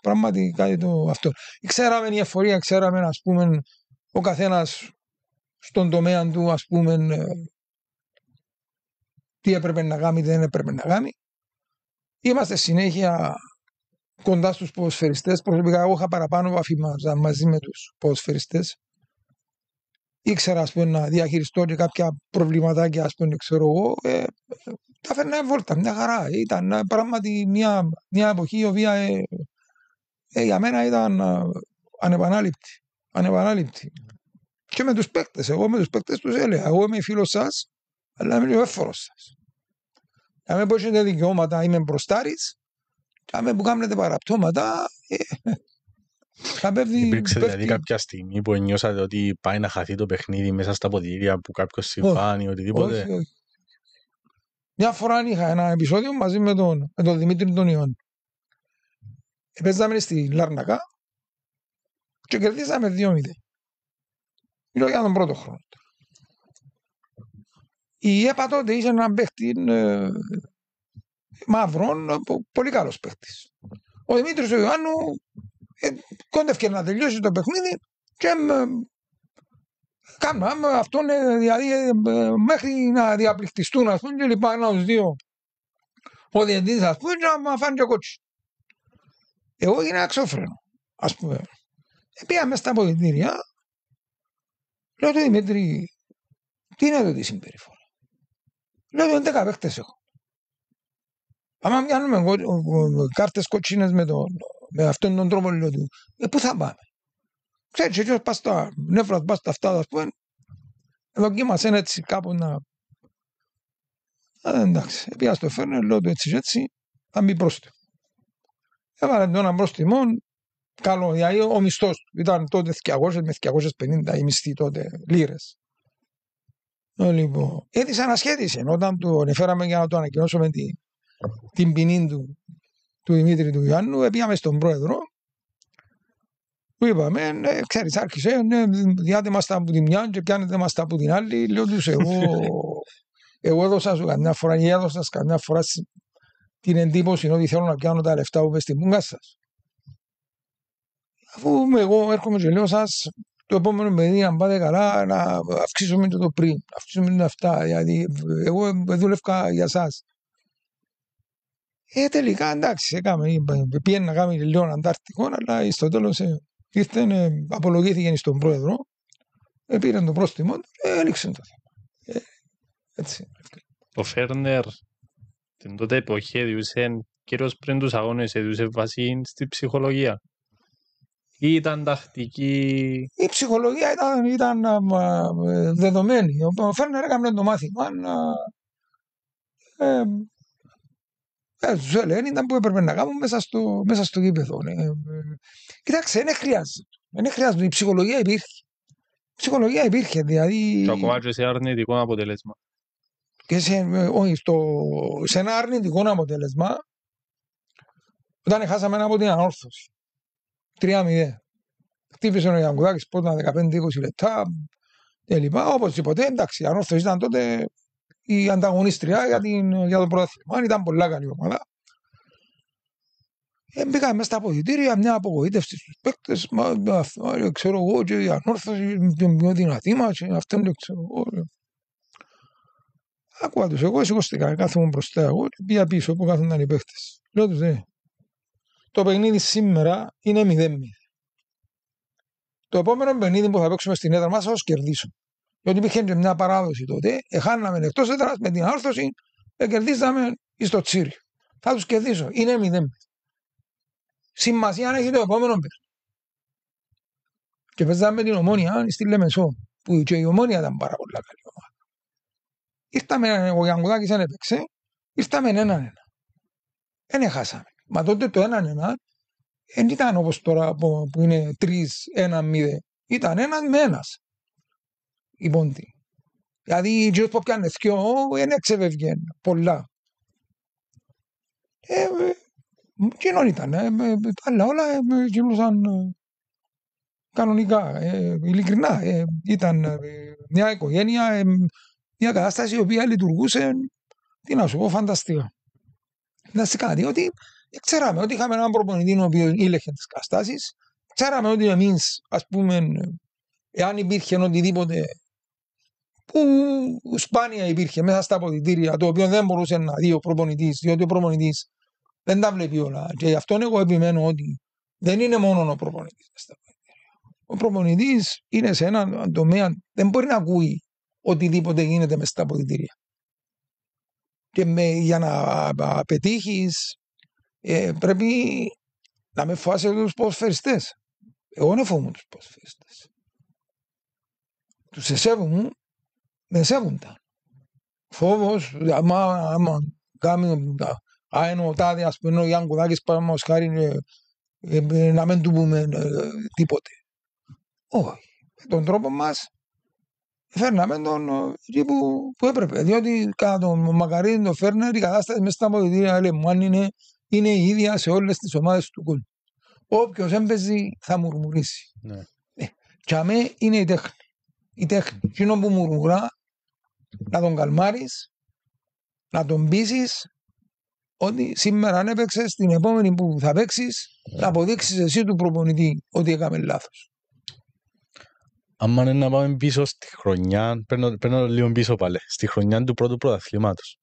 πράγματι κάτι το αυτό. Ξέραμε η εφορία, ξέραμε, ας πούμε, ο καθένας στον τομέα του, ας πούμε, τι έπρεπε να κάνει, δεν έπρεπε να κάνει. Είμαστε συνέχεια κοντά στους ποδοσφαιριστές. Προσωπικά εγώ είχα παραπάνω επαφή μαζί με τους ποδοσφαιριστές. Ήξερα, ας πούμε, να διαχειριστώ και κάποια προβληματάκια, ας πούμε, ξέρω εγώ. Τα φέρνα βόλτα, μια χαρά. Ήταν πράγματι μια εποχή η οποία για μένα ήταν ανεπανάληπτη. Και με τους παίκτες. Εγώ με τους παίκτες τους έλεγα, εγώ είμαι φίλος σας, αλλά είμαι ο εύφορος σας. Για μένα που έχετε δικαιώματα είμαι μπροστάρης, για μένα που κάνετε παραπτώματα, υπήρξε δηλαδή κάποια στιγμή που νιώσατε ότι πάει να χαθεί το παιχνίδι μέσα στα αποδυτήρια που κάποιος συμφάνει, οτιδήποτε? Όχι. Μια φορά είχα ένα επεισόδιο μαζί με τον Δημήτρη τον Ιωάννη. Παίζαμε στη Λάρνακα και κερδίσαμε 2-0. Μιλώ για τον πρώτο χρόνο. Η ΕΠΑ τότε είχε έναν παίχτη μαύρον, πολύ καλός παίχτης. Ο Δημήτρης ο Ιωάννου κόντευκε να τελειώσει το παιχνίδι και κάναμε αυτόν, δηλαδή μέχρι να διαπληκτιστούν, ας πούμε, και λοιπά, ένας δύο ο διαιτητής, ας πούμε, να φάνε και κότσι. Εγώ έγινα αξιόφρενο, ας πούμε. Πήγαμε στα αποδυτήρια, λέω του Δημήτρη, τι είναι εδώ τη συμπεριφορά? Λέω του 11 παίχτες έχω. Άμα πιάνουμε κάρτες κοτσίνες με αυτόν τον τρόπο, λέω του, πού θα πάμε? Ξέρεις, έτσι πας στα νεύρα, πας στα αυτά, ας πούμε, δοκίμασαν έτσι κάπου να... Εντάξει, πήγα στο Φέρνερ, λέω του έτσι, θα μπει πρόστιμο. Έβαλε τον ένα πρόστιμο, καλό, δηλαδή ο μισθός του ήταν τότε 200 με 250 οι μισθοί τότε, λίρες. Λοιπόν, έτσι ανασχέτησε, όταν του ανεφέραμε για να το ανακοινώσουμε την ποινή του Δημήτρη του Ιωάννου, πήγαμε στον πρόεδρο Του είπαμε, ξέρεις, άρχισε, διάτε μας τα από τη μια και πιάνετε μας τα από την άλλη. Λέω τους, εγώ έδωσα σου καμιά φορά ή έδωσα σας καμιά φορά την εντύπωση ότι θέλω να πιάνω τα λεφτά που πες στην πούγκα σας. Αφού εγώ έρχομαι και λέω σας, το επόμενο παιδί να πάτε καλά, να αυξήσουμε το πριν, να αυξήσουμε τα αυτά, γιατί εγώ δούλευκα για σας. Τελικά εντάξει, πήγαινε να κάνει λίγο αντάρτικο, αλλά στο τέλος ήρθε, απολογήθηκε στον πρόεδρο, πήρε το πρόστιμο, έληξε το θέμα. Έτσι. Ο Φέρνερ την τότε εποχή διούσε κυρίως πριν τους αγώνες διούσε βάση στη ψυχολογία. Ή ήταν τακτική? Η ψυχολογία ήταν δεδομένη. Ο Φέρνερ έκανε το μάθημα. Τους έλεγαν ήταν που έπρεπε να κάνουν μέσα στο γήπεδο. Κοιτάξτε, δεν χρειάζεται. Η ψυχολογία υπήρχε. Η ψυχολογία υπήρχε, δηλαδή... Και ακόμα και σε αρνητικό αποτέλεσμα. Και σε ένα αρνητικό αποτέλεσμα, όταν χάσαμε από την ανόρθωση, 3-0. Χτύπησε ο Γιανκουδάκης πρώτα 15-20 λεπτά και λοιπά. Οπωσδήποτε, εντάξει, η ανόρθωση ήταν τότε η ανταγωνίστρια για το πρωτάθλημα. Ήταν πολλά καλή ομάδα. Μπήκαμε μέσα στα αποδυτήρια, μια απογοήτευση στους παίκτες. Ξέρω εγώ, και η ανόρθωση είναι πιο δυνατή μας. Αυτό δεν ξέρω εγώ. Ακούω τους εγώ, σηκώστηκα, κάθομαι μπροστά εγώ και πήγα πίσω που κάθονταν οι παίκτες. Λέω τους, το παιχνίδι σήμερα είναι 0-0. Το επόμενο παιχνίδι που θα παίξουμε στην έδρα μας θα τους κερδίσω. Διότι υπήρχε και μια παράδοση τότε, χάναμε εκτός έδρας με την ανόρθωση, κερδίσαμε στο Τσίρι. Θα τους κερδίσω, είναι 0-0. Σημασία έχει το επόμενο παιχνίδι. Και παίζαμε την Ομόνια στη Λεμεσό, που και η Ομόνια ήταν πάρα πολλά καλή ομάδα. Ήρθαμε, ο Γιανκουδάκης δεν έπαιξε, ήρθαμε 1-1. Δεν έχασαμε. Μα τότε το 1-1 δεν ήταν όπως τώρα που είναι 3-1-0. Ήταν 1-1. Η πόντη. Δηλαδή οι γύρους που πιάνε θκιο δεν εξεβεύγεν πολλά. Κοινών ήταν. Αλλά όλα γυρούσαν κανονικά, ειλικρινά. Ήταν μια οικογένεια, μια κατάσταση η οποία λειτουργούσε, τι να σου πω, φανταστικά. Φανταστικά, διότι ξέραμε ότι είχαμε έναν προπονητή ο οποίος ήλεγχε τις καταστάσεις, ξέραμε ότι εμείς, ας πούμε, εάν υπήρχε οτιδήποτε που σπάνια υπήρχε μέσα στα αποδυτήρια, το οποίο δεν μπορούσε να δει ο προπονητής, διότι ο προπονητής δεν τα βλέπει όλα. Και γι' αυτό εγώ επιμένω ότι δεν είναι μόνο ο προπονητής. Ο προπονητής είναι σε έναν τομέα, δεν μπορεί να ακούει οτιδήποτε γίνεται μέσα στα αποδυτήρια. Και για να πετύχεις πρέπει να με φοβάσαι τους ποδοσφαιριστές. Εγώ δεν φοβούμαι τους ποδοσφαιριστές. Τους εσέβουν, με σέβονταν. Φόβος, άμα κάνει ο τάδε, ας πούμε, ο Γιανκουδάκης παραδείγματος χάρη να μην του πούμε τίποτε. Όχι. Με τον τρόπο μας φέρναμε τον εκεί που έπρεπε. Διότι κατά τον Μακαρίδη, τον Φέρνερ, η κατάσταση μέσα στα αποδυτήρια Λεμουάν είναι η ίδια σε όλες τις ομάδες του κόσμου. Όποιος έμπαιζε θα μουρμουρήσει. Ναι. Και αμέ είναι η τέχνη. Η τέχνη. Εκείνο που μουρμουρά, να τον καλμάρεις, να τον πείσεις ότι σήμερα αν έπαιξες, την επόμενη που θα παίξεις, να αποδείξεις εσύ του προπονητή ότι έκαμε λάθος. Άμα είναι να πάμε πίσω στη χρονιά, παίρνω λίγο πίσω πάλι, στη χρονιά του πρώτου πρωταθλήματος.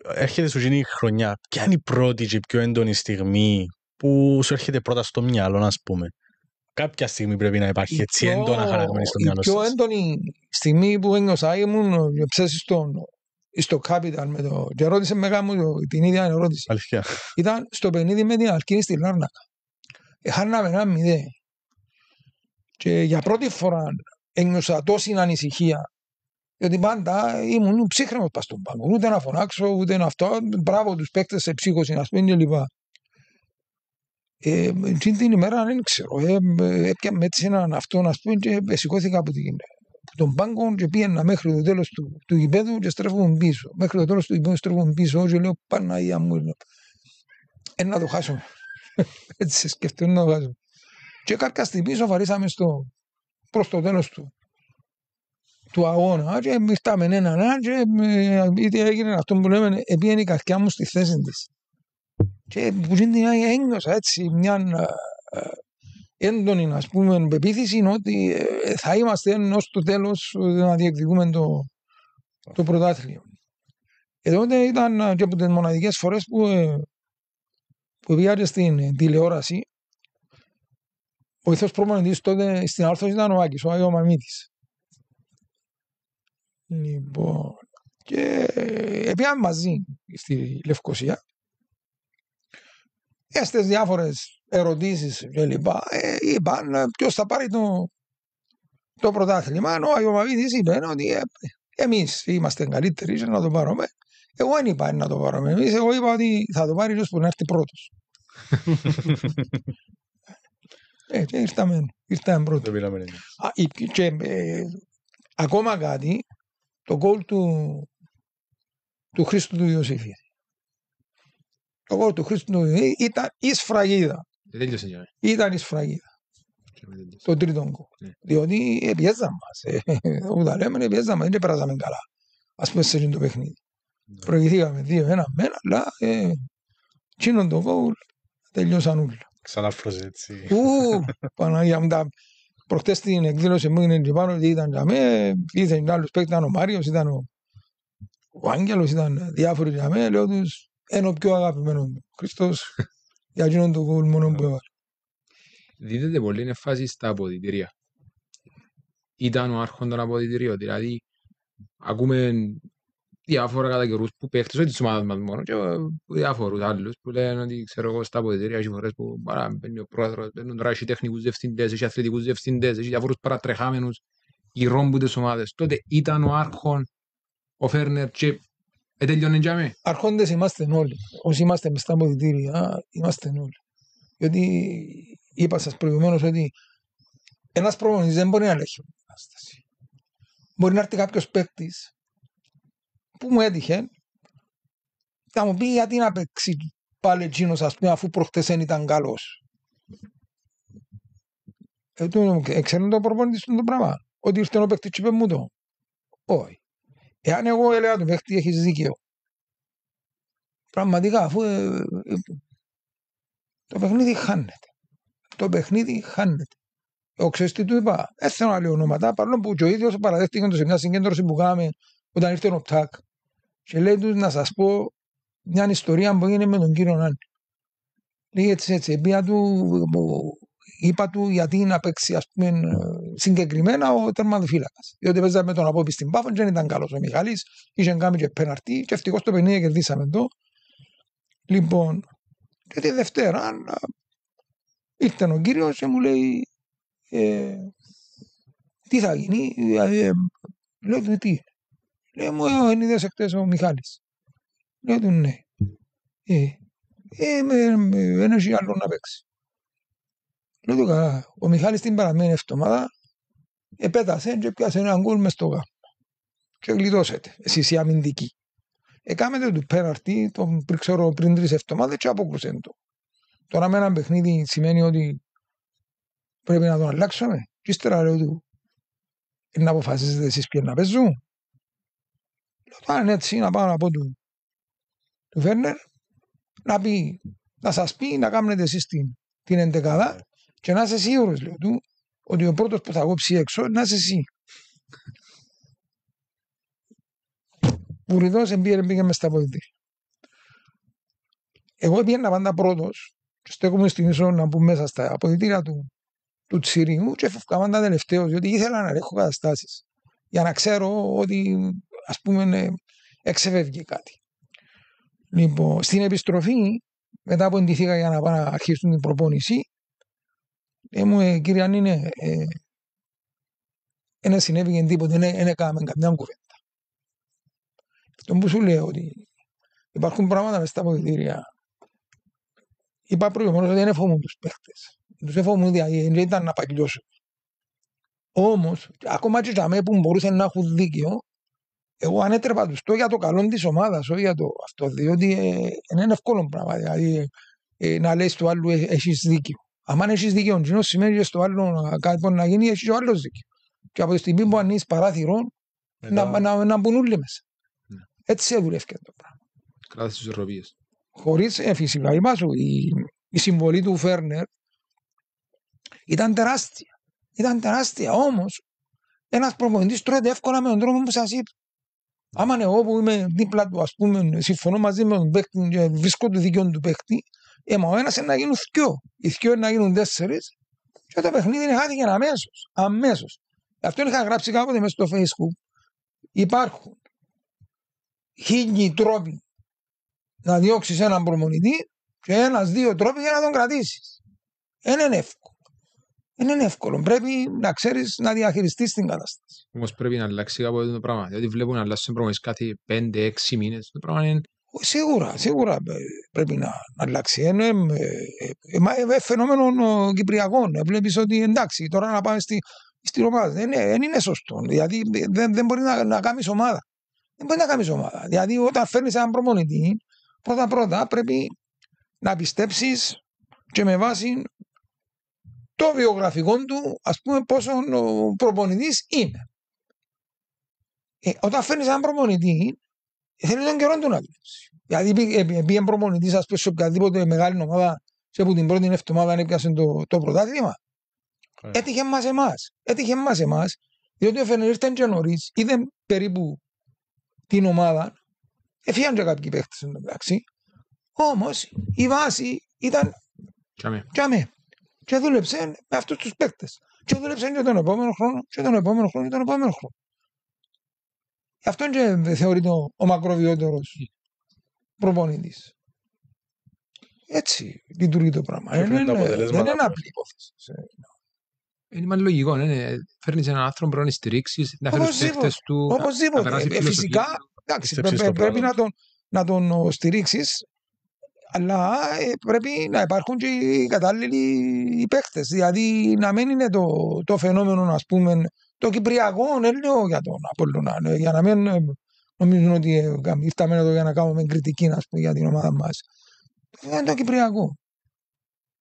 Έρχεται σου γίνει η χρονιά, ποια είναι η πρώτη και πιο έντονη στιγμή που σου έρχεται πρώτα στο μυαλό, ας πούμε. Κάποια στιγμή πρέπει να υπάρχει έτσι έντονα χαραγμένη στο μυαλό σας. Η πιο έντονη στιγμή που ένιωσα ήμουν ψέσει στο Capital με το... και ρώτησε με γάμο την ίδια ερώτηση. Αλήθεια. Ήταν στο παιχνίδι με την Αλκίνη στη Λάρνακα. Χάναμε 1-0. Και για πρώτη φορά ένιωσα τόση ανησυχία. Γιατί πάντα ήμουν ψύχρεμος πας στον πάγκο. Ούτε να φωνάξω, ούτε να αυτό. Μπράβο τους παίκτες σε ψύχωση, να πούμε και λοιπά. Την ημέρα δεν ξέρω. Έπιαμε έτσι έναν αυτό, να πούμε, και σηκώθηκα από τον πάγκο και πήγαινα μέχρι το τέλος του γηπέδου και στρέφουμε πίσω. Μέχρι το τέλος του γηπέδου στρέφουμε πίσω και λέω Παναγία μου, να το χάσουμε. Έτσι σκεφτούν να βγάζω. Και κάποια στιγμή σοφαρίσαμε προς το τέλος του αγώνα και ήρθαμε έναν και έγινε αυτό που λέμε επήγαινε η καρδιά μου στη θέση της. Και που ένιωσα έτσι μια έντονη ας πούμε πεποίθηση ότι θα είμαστε ως το τέλος να διεκδικούμε το πρωτάθλημα. Τότε ήταν και από τις μοναδικές φορές που πήγατε στην τηλεόραση. Ο βοηθός προπονητής τότε στην Άρθος ήταν ο Άκης, ο Άγιο Μαμίτης. Λοιπόν, και πήγαμε μαζί στη Λευκοσία. Στις διάφορες ερωτήσεις και λοιπά, είπαν ποιος θα πάρει το πρωτάθλημα. Ο Άγιο Μαμίτης είπε ότι εμείς είμαστε καλύτεροι και να το πάρουμε. Εγώ δεν είπα να το πάρουμε εμείς, εγώ είπα ότι θα το πάρει ποιος που να έρθει πρώτος. Και ήρθαμε πρώτοι. Και ακόμα κάτι, το γκολ του Χρήστου του Ιωσήφη. Το γκολ του Χρήστου του Ιωσήφη ήταν η σφραγίδα. Ήταν η σφραγίδα. Το τρίτο γκολ. Διότι πιέζαμε μας. Όπου τα λέμε πιέζαμε, δεν περάσαμε καλά. Ας πούμε σε το παιχνίδι. Προηγηθήκαμε 2-1 μένα, αλλά εκείνον το γκολ τελειώσαν όλα. Ξανάφρωσε έτσι. Παναγία μου, προχτές την εκδήλωση μου είναι πάνω ότι ήταν για μέ, ήρθαν άλλους παίκτες, ήταν ο Μάριος, ήταν ο Άγγελος, ήταν διάφοροι για μέ, λέω τους, είναι ο πιο αγαπημένος μου. Χριστός, για εκείνον το γκολ μόνο που έβαλε. Δίδεται πολύ είναι φάση στα αποδυτήρια. Ήταν ο άρχον των αποδυτηρίων, δηλαδή ακούμε διάφορα κατά καιρούς που παίχτες, όχι της ομάδας μας μόνο, και διάφορους άλλους που λένε ότι ξέρω εγώ στα αποδυτήρια έχει φορές που μπαίνει ο πρόεδρος, μπαίνουν τώρα έχει τεχνικούς διευθυντές, έχει αθλητικούς διευθυντές, έχει διάφορους παρατρεχάμενους γυρόμπου τις ομάδες. Τότε ήταν ο άρχον, ο Φέρνερ και τέλειωνε για μέ. Αρχόντες είμαστε όλοι. Όσοι είμαστε μες στα αποδυτήρια, είμαστε όλοι. Γιατί είπα σας προηγουμένως ότι ένας προπονητής δεν μπορεί να ελέγχει την κατάσταση. Μπορεί να έρθει κάποιος παίκτης που μου έτυχε, θα μου πει γιατί να παίξει πάλι εκείνος ας πούμε αφού προχτές δεν ήταν καλός. Ξέρουν το προπονητής του το πράγμα. Ότι ήρθε ο παίκτης και είπε μου το. Όχι. Εάν εγώ έλεγα του παίκτη έχεις δίκαιο. Πραγματικά αφού το παιχνίδι χάνεται. Το παιχνίδι χάνεται. Εγώ ξέρεις τι του είπα. Δεν θέλω να λέω ονόματα, παρόλο που και ο ίδιος παραδέχτηκε σε μια συγκέντρωση που κάναμε όταν ήρθε ο ΤΑΚ. Και λέει τους να σας πω μια ιστορία που έγινε με τον κύριο Νάνη. Λέει έτσι, είπα του γιατί να παίξει ας πούμε συγκεκριμένα ο τερματοφύλακας. Διότι παίζαμε με τον Απόπη στην Πάφο και δεν ήταν καλός ο Μιχάλης, είχε κάνει και πέναρτη και ευτυχώς το παιχνίδι κερδίσαμε το. Λοιπόν, και τη Δευτέρα ήρθε ο κύριος και μου λέει τι θα γίνει, λέω του τι. Λέει μου, δεν είδες εχθές ο Μιχάλης. Λέω του ναι. Δεν έχει άλλο να παίξει. Λέω του καλά, ο Μιχάλης την παραμένη εβδομάδα επέτασε και πιάσε έναν γκολ μες στο γάμο. Και γλιτώσετε, εσείς οι αμυντικοί. Έκαμετε του πέναρτη πριν 3 εβδομάδες και απόκρουσαν το. Τώρα με ένα παιχνίδι σημαίνει ότι πρέπει να τον αλλάξουμε. Και ύστερα λέω του, να αποφασίσετε εσείς ποιοι να παίζουν. Τώρα είναι έτσι να πάω να πω του Φέρνερ να σας πει να κάνετε εσείς την εντεκάδα και να είσαι σίγουρος λέω του ότι ο πρώτος που θα κόψει έξω να είσαι εσύ. Βουρητός πήγε μες στα αποδυτήρια. Εγώ πήγαινα πάντα πρώτος και στέκομαι στην ίσο να μπουν μέσα στα αποδυτήρια του Τσιρίου και έφευκα πάντα τελευταίος διότι ήθελα να έχω καταστάσεις για να ξέρω ότι ας πούμε εξεφεύγει κάτι. Λοιπόν, στην επιστροφή μετά που εντυθήκα για να πάω να αρχίσουν την προπόνηση μου κύριε αν είναι ένα συνέβηκε τίποτε, δεν έκαναμε καμιά κουβέντα. Αυτό που σου λέω ότι υπάρχουν πράγματα μες στα αποδυτήρια. Είπα προηγουμένως ότι δεν εφόμουν τους παίχτες. Τους εφόμουν δηλαδή δεν ήταν να παγιλιώσουν. Όμως, ακόμα και για μένα που μπορούσαν να έχουν δίκαιο, εγώ ανέτρεπα τους το για το καλό της ομάδας, όχι για το αυτό, διότι είναι εύκολο πράγμα. Δηλαδή, να λες του άλλου έχεις δίκιο. Αν έχεις δίκιο, κοινό σημαίνει και στο άλλο κάτι που να γίνει, έχεις ο άλλος δίκιο. Και από τη στιγμή που ανοίγεις παράθυρο, να μπουν όλοι μέσα. Έτσι δουλεύει το πράγμα. Κράτησε τις ισορροπίες. Χωρίς, φυσικά, η συμβολή του Φέρνερ ήταν τεράστια. Ήταν τεράστια, όμως ένας προπονητής τρώεται εύκολα με τον τρόπο που σας είπα. Άμα εγώ που είμαι δίπλα του, ας πούμε, συμφωνώ μαζί με τον παίκτη και βρίσκω το δίκαιο του παίκτη, μα ο ένας είναι να γίνουν δυο, οι δυο είναι να γίνουν 4 και το παιχνίδι είναι χάθηκε αμέσως. Αμέσως. Αυτό είχα γράψει κάποτε μέσα στο Facebook. Υπάρχουν 1000 τρόποι να διώξεις έναν προπονητή και 1-2 τρόποι για να τον κρατήσεις. Δεν είναι εύκολο. Δεν είναι εύκολο. Πρέπει να ξέρεις να διαχειριστείς την κατάσταση. Όμως πρέπει να αλλάξει κάποτε το πράγμα. Δηλαδή βλέπουν να αλλάξουν προπονητές κάθε 5-6 μήνες. Το πράγμα είναι... Σίγουρα πρέπει να αλλάξει. Είναι φαινόμενο κυπριακών. Βλέπεις ότι εντάξει, τώρα να πάμε στην ομάδα. Δεν είναι σωστό. Δηλαδή δεν μπορεί να κάνεις ομάδα. Δεν μπορεί να κάνεις ομάδα. Δηλαδή όταν φέρνεις έναν προπονητή, πρώτα πρέπει να πιστέψεις και με βάση το βιογραφικό του, ας πούμε, πόσο ο προπονητής είναι. Όταν φέρνεις έναν προπονητή, θέλει τον καιρό του να δουλέψει. Δηλαδή, επειδή προπονητής, ας πούμε, σε οποιαδήποτε μεγάλη ομάδα, σε που την πρώτη εβδομάδα έπιασε το πρωτάθλημα, έτυχε μας εμάς, διότι ο Φερνέρ ήρθε και νωρίς, είδε περίπου την ομάδα, έφυγαν και κάποιοι παίχτες εντάξει, όμως η βάση ήταν κιαμέ. Και δούλεψε με αυτούς τους παίκτες. Και δούλεψε και τον επόμενο χρόνο, και τον επόμενο χρόνο, και τον επόμενο χρόνο. Αυτό και θεωρείται ο μακροβιότερος προπονητής. Έτσι λειτουργεί το πράγμα. Δεν είναι απλή υπόθεση. Είναι λογικό. Φέρνεις έναν άνθρωπο πρέπει να στηρίξεις, να φέρεις τους παίκτες του. Οπωσδήποτε. Φυσικά πρέπει να τον στηρίξεις. Αλλά πρέπει να υπάρχουν και οι κατάλληλοι παίκτες. Δηλαδή να μην είναι το φαινόμενο, ας πούμε, το κυπριακό, δεν λέω για τον Απόλλωνα, για να μην νομίζουν ότι ήρθαμε εδώ για να κάνουμε κριτική, ας πούμε, για την ομάδα μας. Είναι το κυπριακό.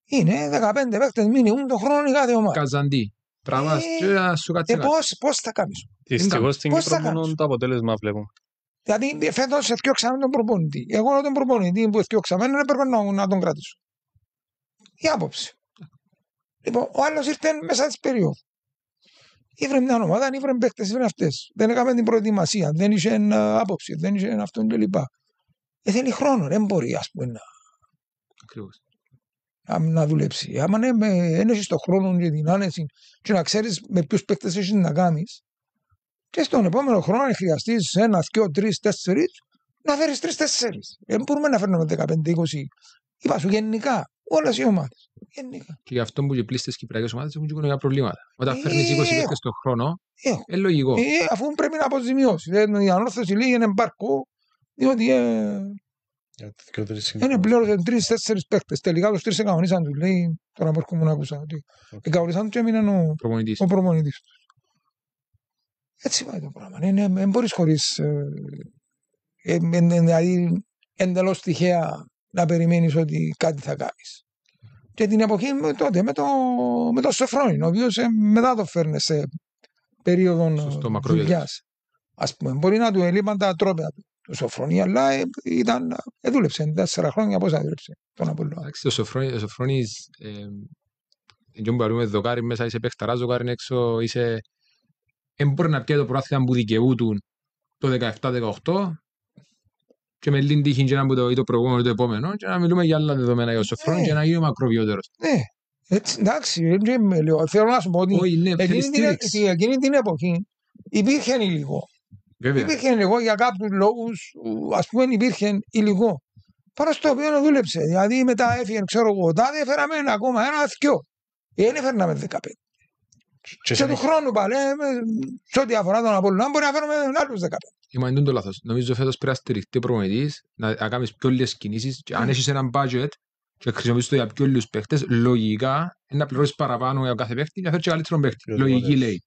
Είναι 15 παίκτες μήνυμου το χρόνο η κάθε ομάδα. Καζαντί. Πράγμα και σου κάτσε κάτι. Πώς θα κάνεις. Δυστυχώς στην Κύπρο μόνο το αποτέλεσμα βλέπουμε. Δηλαδή φέτος έφτιαξαμε τον προπονητή. Εγώ τον προπονητή που έφτιαξαμε δεν έπρεπε να τον κρατήσω. Η άποψη. Λοιπόν, ο άλλος ήρθε μέσα της περίοδου. Ήβρε μια ομάδα, ήβρε παίκτες, ήβρε αυτές. Δεν έκαμε την προετοιμασία, δεν είχε άποψη, δεν είχε αυτόν κλπ. Θέλει χρόνο, δεν μπορεί, ας πούμε, να δουλέψει. Άμα δεν έχεις τον χρόνο και την άνεση και να ξέρεις με ποιους παίκτες έχεις να κάνεις, και στον επόμενο χρόνο, αν χρειαστείς 1, 2, 3, 4, να φέρεις 3-4. Δεν μπορούμε να φέρνουμε 15-20. Είπα σου γενικά, όλες οι ομάδες. Γενικά. Και γι' αυτό που οι πλήστες κυπριακές ομάδες έχουν και οικονομικά προβλήματα. Όταν φέρνεις 20 παίκτες τον χρόνο, είναι λογικό. Αφού πρέπει να αποζημιώσει. Η ανόρθωση λέει είναι μπαρκό, διότι είναι πλέον 3-4 παίκτες. Τελικά τους 3 εγκαονίσαν τους, λέει, τώρα που έρχομαι να ακούσα. Εγκαονίσαν τους και έμειναν ο προπονητής τους. Έτσι πάει το πράγμα. Δεν μπορείς χωρίς δηλαδή εντελώς τυχαία να περιμένεις ότι κάτι θα κάνεις. Και την εποχή τότε με το Σοφρόνιν, ο οποίος μετά το φέρνε σε περίοδο δουλειάς. Ας πούμε, μπορεί να του ελείπαν τα τρόπια του Σοφρόνιν, αλλά δούλεψε 4 χρόνια, πόσα δούλεψε τον Απόλλωνα. Ο Σοφρόνις, δεν μπορούμε δοκάρι μέσα, είσαι παιχταράς, δοκάρι έξω, είσαι... Δεν μπορεί να πιέει το προάθλημα που δικαιούτουν το 17-18 και με λίγη τύχη και να μπουν το προηγούμενο ή το επόμενο και να μιλούμε για άλλα δεδομένα για ο Σοφρόνης και να γίνει μακροβιότερος. Ναι, έτσι, εντάξει, θέλω να σου πω ότι εκείνη την εποχή υπήρχε υλικό. Υπήρχε υλικό για κάποιους λόγους, ας πούμε υπήρχε υλικό. Πάνω στο οποίο δούλεψε, δηλαδή μετά έφυγε, ξέρω εγώ, τάδε έφεραμε ακόμα 1-2. Δεν έφερναμε 15. Και του χρόνου πάλι, σε ό,τι αφορά τον Απόλλωνα, μπορεί να φέρουμε άλλους 15. Είμαστε το λάθος. Νομίζω φέτος πρέπει να στηριχτεί ο προπονητής, να κάνεις πιο λίγες κινήσεις και αν έχεις έναν budget και χρησιμοποιήσεις το για πιο λίγους παίχτες, λογικά να πληρώσεις παραπάνω για κάθε παίχτη και να φέρεις και καλύτερον παίχτη. Λογική λέει.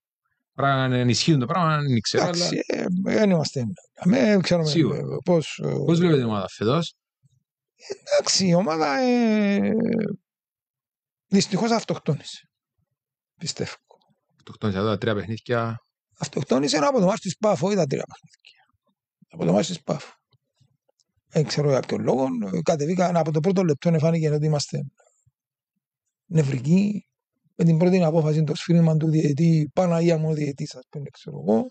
Πράγμα να ενισχύουν το πράγμα, δεν ξέρω. Εντάξει, δεν είμαστε. Ξέρουμε πώς βλέπετε την ομάδα φέτος. Εντάξει, η ομάδα δυστυχώς αυτοκτόνησε. Πιστεύω. Αυτοκτόνησε τα 3 παιχνίδια. Αυτοκτόνησε από το μάτς της Πάφο ή τα 3 παιχνίδια. Από το μάτς της Πάφο. Δεν ξέρω για ποιον λόγο. Κατεβήκαν από το πρώτο λεπτό, φάνηκε ότι είμαστε νευρικοί. Με την πρώτη απόφαση το σφύριγμα του διαιτητή, Παναγία μου ο διαιτητής, ας πούμε, ξέρω εγώ.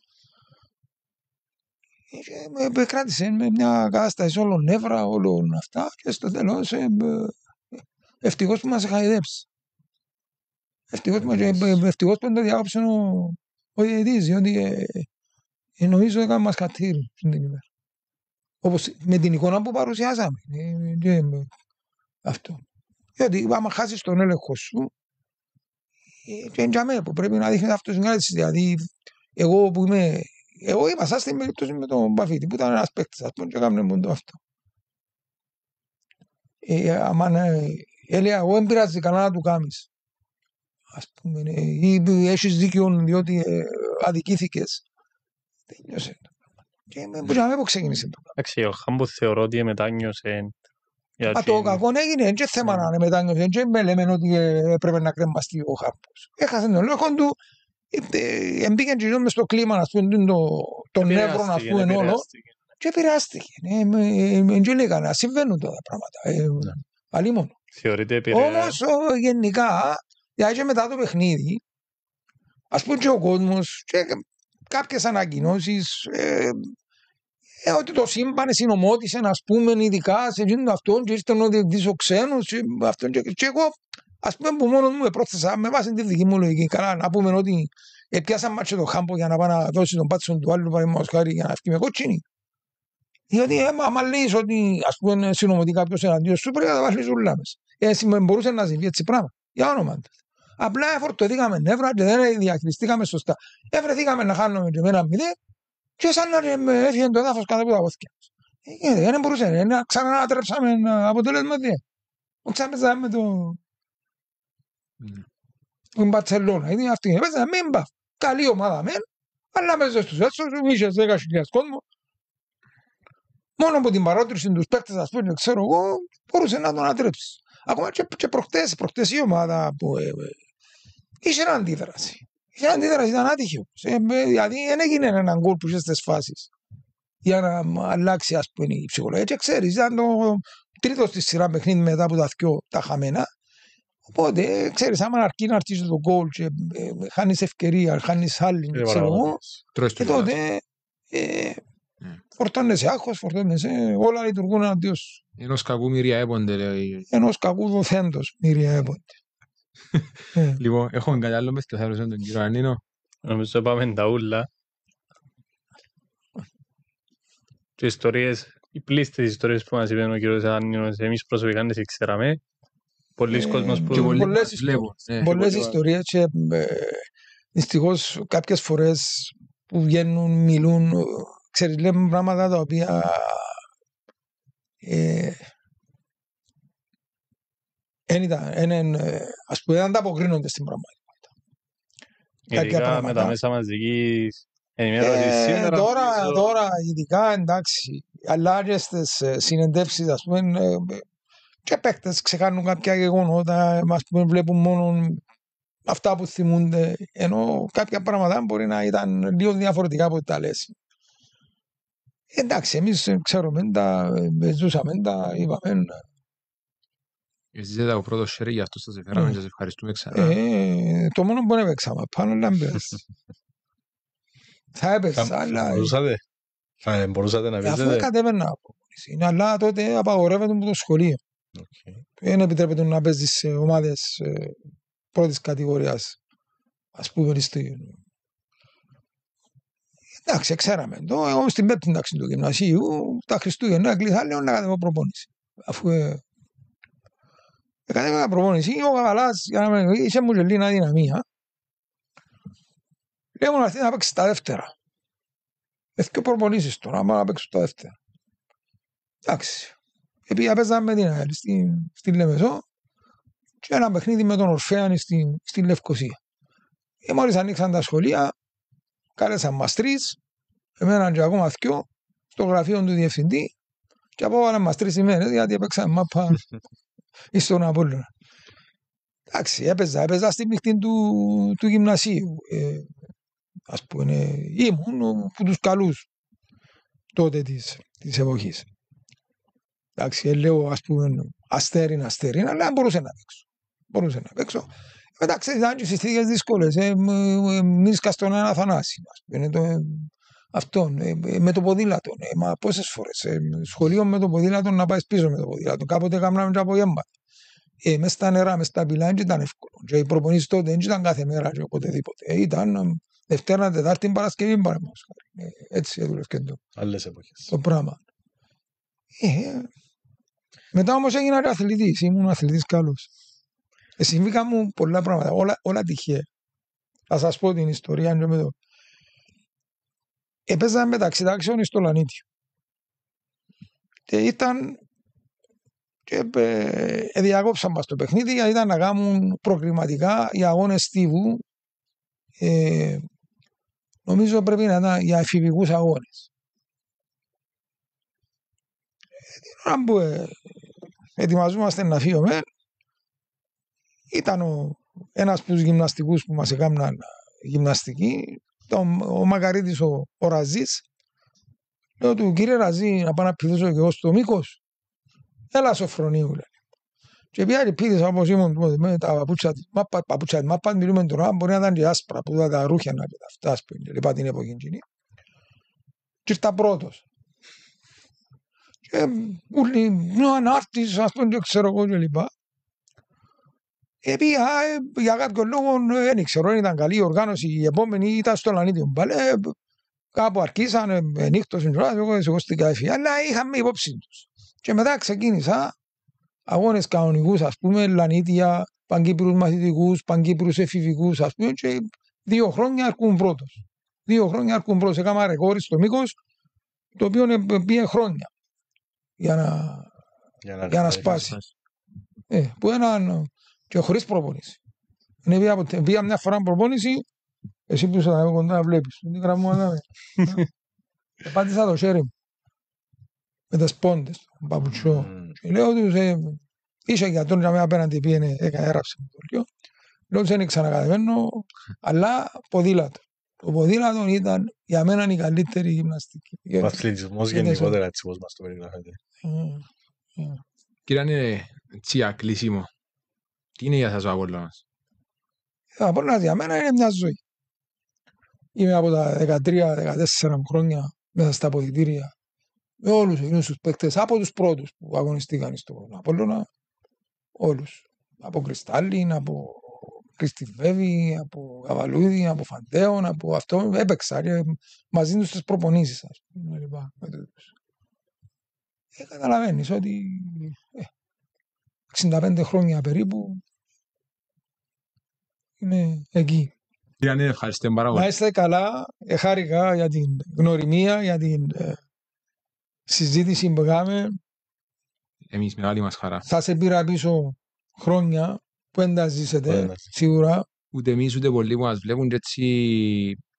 Με κράτησε με μια κατάσταση όλων νεύρα, όλων αυτά και στο τέλος ευτυχώς που μας χαϊδέψει. Ευτυχώς που το διάκοψε ο διαιτητής, διότι νομίζω έκανε μας χατήρι στην ημέρα. Όπως με την εικόνα που παρουσιάσαμε. Αυτό. Γιατί άμα χάσεις τον έλεγχο σου, και για μένα που πρέπει να δείχνει αυτοσυγκράτηση. Δηλαδή, εγώ είπα σας στην περίπτωση με τον Μπαφίτη που ήταν ένας παίκτης, ας πούμε, και έκαμε μόνο αυτό. Έλεγα, εγώ δεν πειράζει κανένα να του κάνεις. Ας πούμε, ή έχεις δίκιο διότι αδικήθηκες. Τέλειωσε. Και για μένα που ξεκίνησε το. Εντάξει, ο Χάμπος θεωρώ ότι μετάνιωσε. Μα το κακό έγινε, δεν είναι θέμα να είναι μετάνιωσε, δεν λέμε ότι πρέπει να κρεμαστεί ο Χάμπος. Έχασε τον έλεγχο του, εμπήκαν και μες στο κλίμα, ας πούμε, των νεύρων, ας πούμε, όλο, και επηρεάστηκε. Δεν λέει κανένα, συμβαίνουν τώρα πράγματα. Αλλήμον. Θεωρείται επηρεαστική. Όμως, γενικά, και μετά το παιχνίδι, ας πούμε και ο κόσμος, και κάποιες ανακοινώσεις, ότι το σύμπαν συνομότησε, ας πούμε, ειδικά σε εκείνον αυτόν και ήρθε ο διεκτής ο ξένος και εγώ, ας πούμε, που μόνο μου πρόσθεσα με βάση τη δική μου λογική. Καλά, να πούμε ότι πιάσαν μάτσε το Χάμπο για να πάει να δώσει τον πάτσον του άλλου παραδείγματος χάρη για να φύγει με κότσινη. Διότι άμα λες ότι, ας πούμε, συνομωτεί κάποιος εναντίον σου, πρέπει να τα βάλεις ούλα μέσα. Μπορούσε να συμβεί έτσι πράγμα, για όνομα του. Απλά εφορτωθήκαμε νεύρα και δεν διαχειριστήκαμε σωστά. Ευρεθήκαμε να χάνουμε και με ένα 0. Και σαν να έφυγε το έδαφος κάτω από τα πόθηκια μας. Δεν μπορούσε να ξανατρέψαμε αποτέλεσμα. Ξαναπέζαμε με το Μπαρτσελώνα. Είναι αυτή. Παίζαμε με μπαφ. Καλή ομάδα μεν, αλλά μέσα στους έτσους, είχες 10.000 κόσμο. Μόνο από την παρότριση τους παίκτες, ας πούμε, ξέρω εγώ, μπορούσε να τον ανατρέψει. Ακόμα και προχτές η ομάδα που είχε αντίδραση. Η αντίδραση ήταν άτυχη. Δηλαδή δεν έγινε έναν γκολ που είχε στις φάσεις για να αλλάξει, ας πούμε, η ψυχολογία. Και ξέρεις, ήταν το τρίτο στη σειρά παιχνίδι μετά από τα δυο τα χαμένα. Οπότε, ξέρεις, άμα αρκεί να αρχίσει το γκολ και χάνεις ευκαιρία, χάνεις άλλη, ξέρω εγώ, και τότε φορτώνεσαι άγχος, φορτώνεσαι, όλα λειτουργούν αντίος. Ενός κακού μοίρια έπονται, λέει. Ενός κακού δοθέντος μοίρια έπονται. Λοιπόν, έχουμε κάτι άλλο μες και θα ρωτήσω τον κύριο Ανίνο. Νομίζω πάμε τα ούλα. Και ιστορίες, οι πλήστες ιστορίες που μας είπε ο κύριος Ανίνος, εμείς προσωπικά δεν τις ξέραμε. Πολλοί κόσμος που πολλές ιστορίες και δυστυχώς κάποιες φορές που βγαίνουν, μιλούν, ξέρεις, λέμε πράγματα τα οποία ας πούμε, δεν ανταποκρίνονται στην πραγματικότητα. Ειδικά με τα μέσα μαζικής ενημέρωσης σήμερα. Τώρα, ειδικά, εντάξει, αλλά και στις συνεντεύσεις, ας πούμε, και παίκτες ξεχάνουν κάποια γεγονότα, ας πούμε, βλέπουν μόνο αυτά που θυμούνται, ενώ κάποια πράγματα μπορεί να ήταν λίγο διαφορετικά από τα λες. Εντάξει, εμείς ξέρουμε, ζούσαμε, τα είπαμε. Εσείς είδατε το πρώτο χέρι, γι' αυτό σας έφεραμε και σας ευχαριστούμε ξανά. Το μόνο που έπαιξαμε, πάνω λάμπερς. Θα έπαιξα, αλλά... Μπορούσατε να παίζετε. Αφού κατέβαινα από προπόνηση, αλλά τότε απαγορεύεται από το σχολείο. Δεν επιτρέπεται να παίζεις σε ομάδες πρώτης κατηγορίας, ας πούμε, εντάξει, ξέραμε. Εγώ στην πέμπτη τάξη του γυμνασίου, τα Χριστούγεννα έκλεισα, λέω να κατέβω προπόνηση. Αφού κατέβηκα προπόνηση, ο Καβαλάς, είσαι μου και λίγη αδυναμία. Λέω μου να έρθει να παίξει τα δεύτερα. Και προπονήσεις τώρα, άμα να παίξω τα δεύτερα. Εντάξει. Επειδή παίζαμε με την ΑΕΛ στη Λεμεσό και ένα παιχνίδι με τον Ορφέανη στη Λευκοσία. Και μόλις ανοίξαν τα σχολεία, κάλεσαν μας τρεις, εμένα και ακόμα δυο, στο γραφείο του διευθυντή Και απόβαλαν μας 3 ημέρες γιατί έπαιξαμε μάπα εις τον Απόλλωνα. Εντάξει, έπαιζα στη μειχτή του γυμνασίου. Ας πούμε, ήμουν από τους καλούς τότε της εποχής. Εντάξει, λέω ας πούμε αστέριν, αλλά μπορούσε να παίξω. Εντάξει, ήταν και στις τέτοιες δύσκολες. Μίλησκα στον Αθανάση. Αυτόν, με το ποδήλατο. Μα πόσες φορές. Σχολείο με το ποδήλατο να πάει πίσω με το ποδήλατο. Κάποτε κάναμε και απογεύματα. Μες στα νερά, μες στα πυλά, δεν ήταν εύκολο. Και οι προπονήσεις τότε δεν ήταν κάθε μέρα και οποτεδήποτε. Ήταν Δευτέρα, Τετάρτη, Παρασκευή, παραδείγματος χάρη. Έτσι έδουλευε Άλλες εποχές. το πράγμα. Μετά όμως έγινα και αθλητής. Ήμουν αθλητής καλός. Συμβήκαν μου πολλά πράγματα. Όλα τυχαία. Θα σας πω την ιστορία. Έπαιζα μεταξύ τάξεων στο Λανίτιο. Και ήταν... Και διάκοψαν μας το παιχνίδι γιατί ήταν να κάνουν προκριματικά οι αγώνες στίβου. Νομίζω πρέπει να ήταν για εφηβικούς αγώνες. Την ώρα που ετοιμαζόμαστε να φύγουμε, ήταν ένας από τους γυμναστικούς που μας έκαναν γυμναστική, ο Μακαρίτης ο Ραζής. Λέω του, κύριε Ραζή, να πάω να πηδήσω και εγώ στο μήκος. Έλα Σοφρονίου, λέει. Και πια πήδησα όπως ήμουν με τα παπούτσια της μάπας, μιλούμε τώρα, μπορεί να ήταν και άσπρα, που ήταν τα ρούχια να και τα αυτά, ας πούμε, λοιπά την εποχή εκείνη. Και ήρθα πρώτος. Και ούλοι, ανάρτης, ας πούμε, και ξέρω εγώ και λοιπά. Για κάποιο λόγο, δεν ξέρω, ήταν καλή η οργάνωση, η επόμενη ήταν στο Λανίτιο. Κάπου αρχίσαν, νύχτωσαν, εγώ στην καφή, αλλά είχαμε υπόψη τους. Και μετά ξεκίνησα αγώνες κανονικούς, ας πούμε, Λανίτια, Παγκύπρους μαθητικούς, Παγκύπρους εφηβικούς, ας πούμε, και 2 χρόνια αρκούν πρώτος. 2 χρόνια αρκούν πρώτος. Έκανα ρεκόρ στο μήκος, το οποίο πήγε χρόνια για να σπάσει. Που έναν και χωρίς προπόνηση. Πήγα μια φορά προπόνηση, εσύ που είσαι κοντά να βλέπεις. Δεν γραμμούνα να πάτησα το χέρι μου. Με τις πόντες, τον παπουτσό. Και λέω τους, είσαι γιατρόν για μένα απέναντι πήγαινε, έγραψε με το λιό. Λέω τους, δεν ξανακατεβαίνω, αλλά ποδήλατο. Το ποδήλατο ήταν για μένα η καλύτερη γυμναστική. Ο αθλητισμός γενικότερα έτσι πώς μας το περιγράφεται. Κύριε, είναι τσιά, κλείσιμο. Τι είναι για σας ο Απόλλωνας? Ο Απόλλωνας για μένα είναι μια ζωή. Είμαι από τα 13-14 χρόνια μέσα στα αποδυτήρια με όλους εκείνους τους παίκτες, από τους πρώτους που αγωνιστήκαν στον Απόλλωνα, όλους. Από Κρυστάλλιν, από Κριστιβέβη, από Καβαλούδη, από Φαντέον, από αυτό έπαιξα και μαζί τους τις προπονήσεις, ας πούμε, καταλαβαίνεις ότι 65 χρόνια περίπου είμαι εκεί. Κύριε, ευχαριστώ πάρα πολύ. Να είστε καλά, χάρηκα για την γνωριμία, για την συζήτηση που κάναμε. Εμείς μεγάλη μας χαρά. Θα σε πήρα πίσω χρόνια που δεν τα ζήσετε, σίγουρα. Ούτε εμείς ούτε πολλοί που μας βλέπουν και έτσι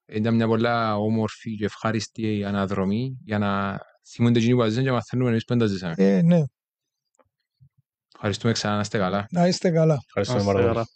ήταν μια πολλά όμορφη και ευχάριστη αναδρομή για να θυμούνται εκείνοι που μας ζήσαν και μαθαίνουμε εμείς που δεν τα ζήσαμε. Ναι. Ευχαριστούμε ξανά, να είστε καλά. Να είστε καλά. Ευχαριστούμε πάρα πολύ.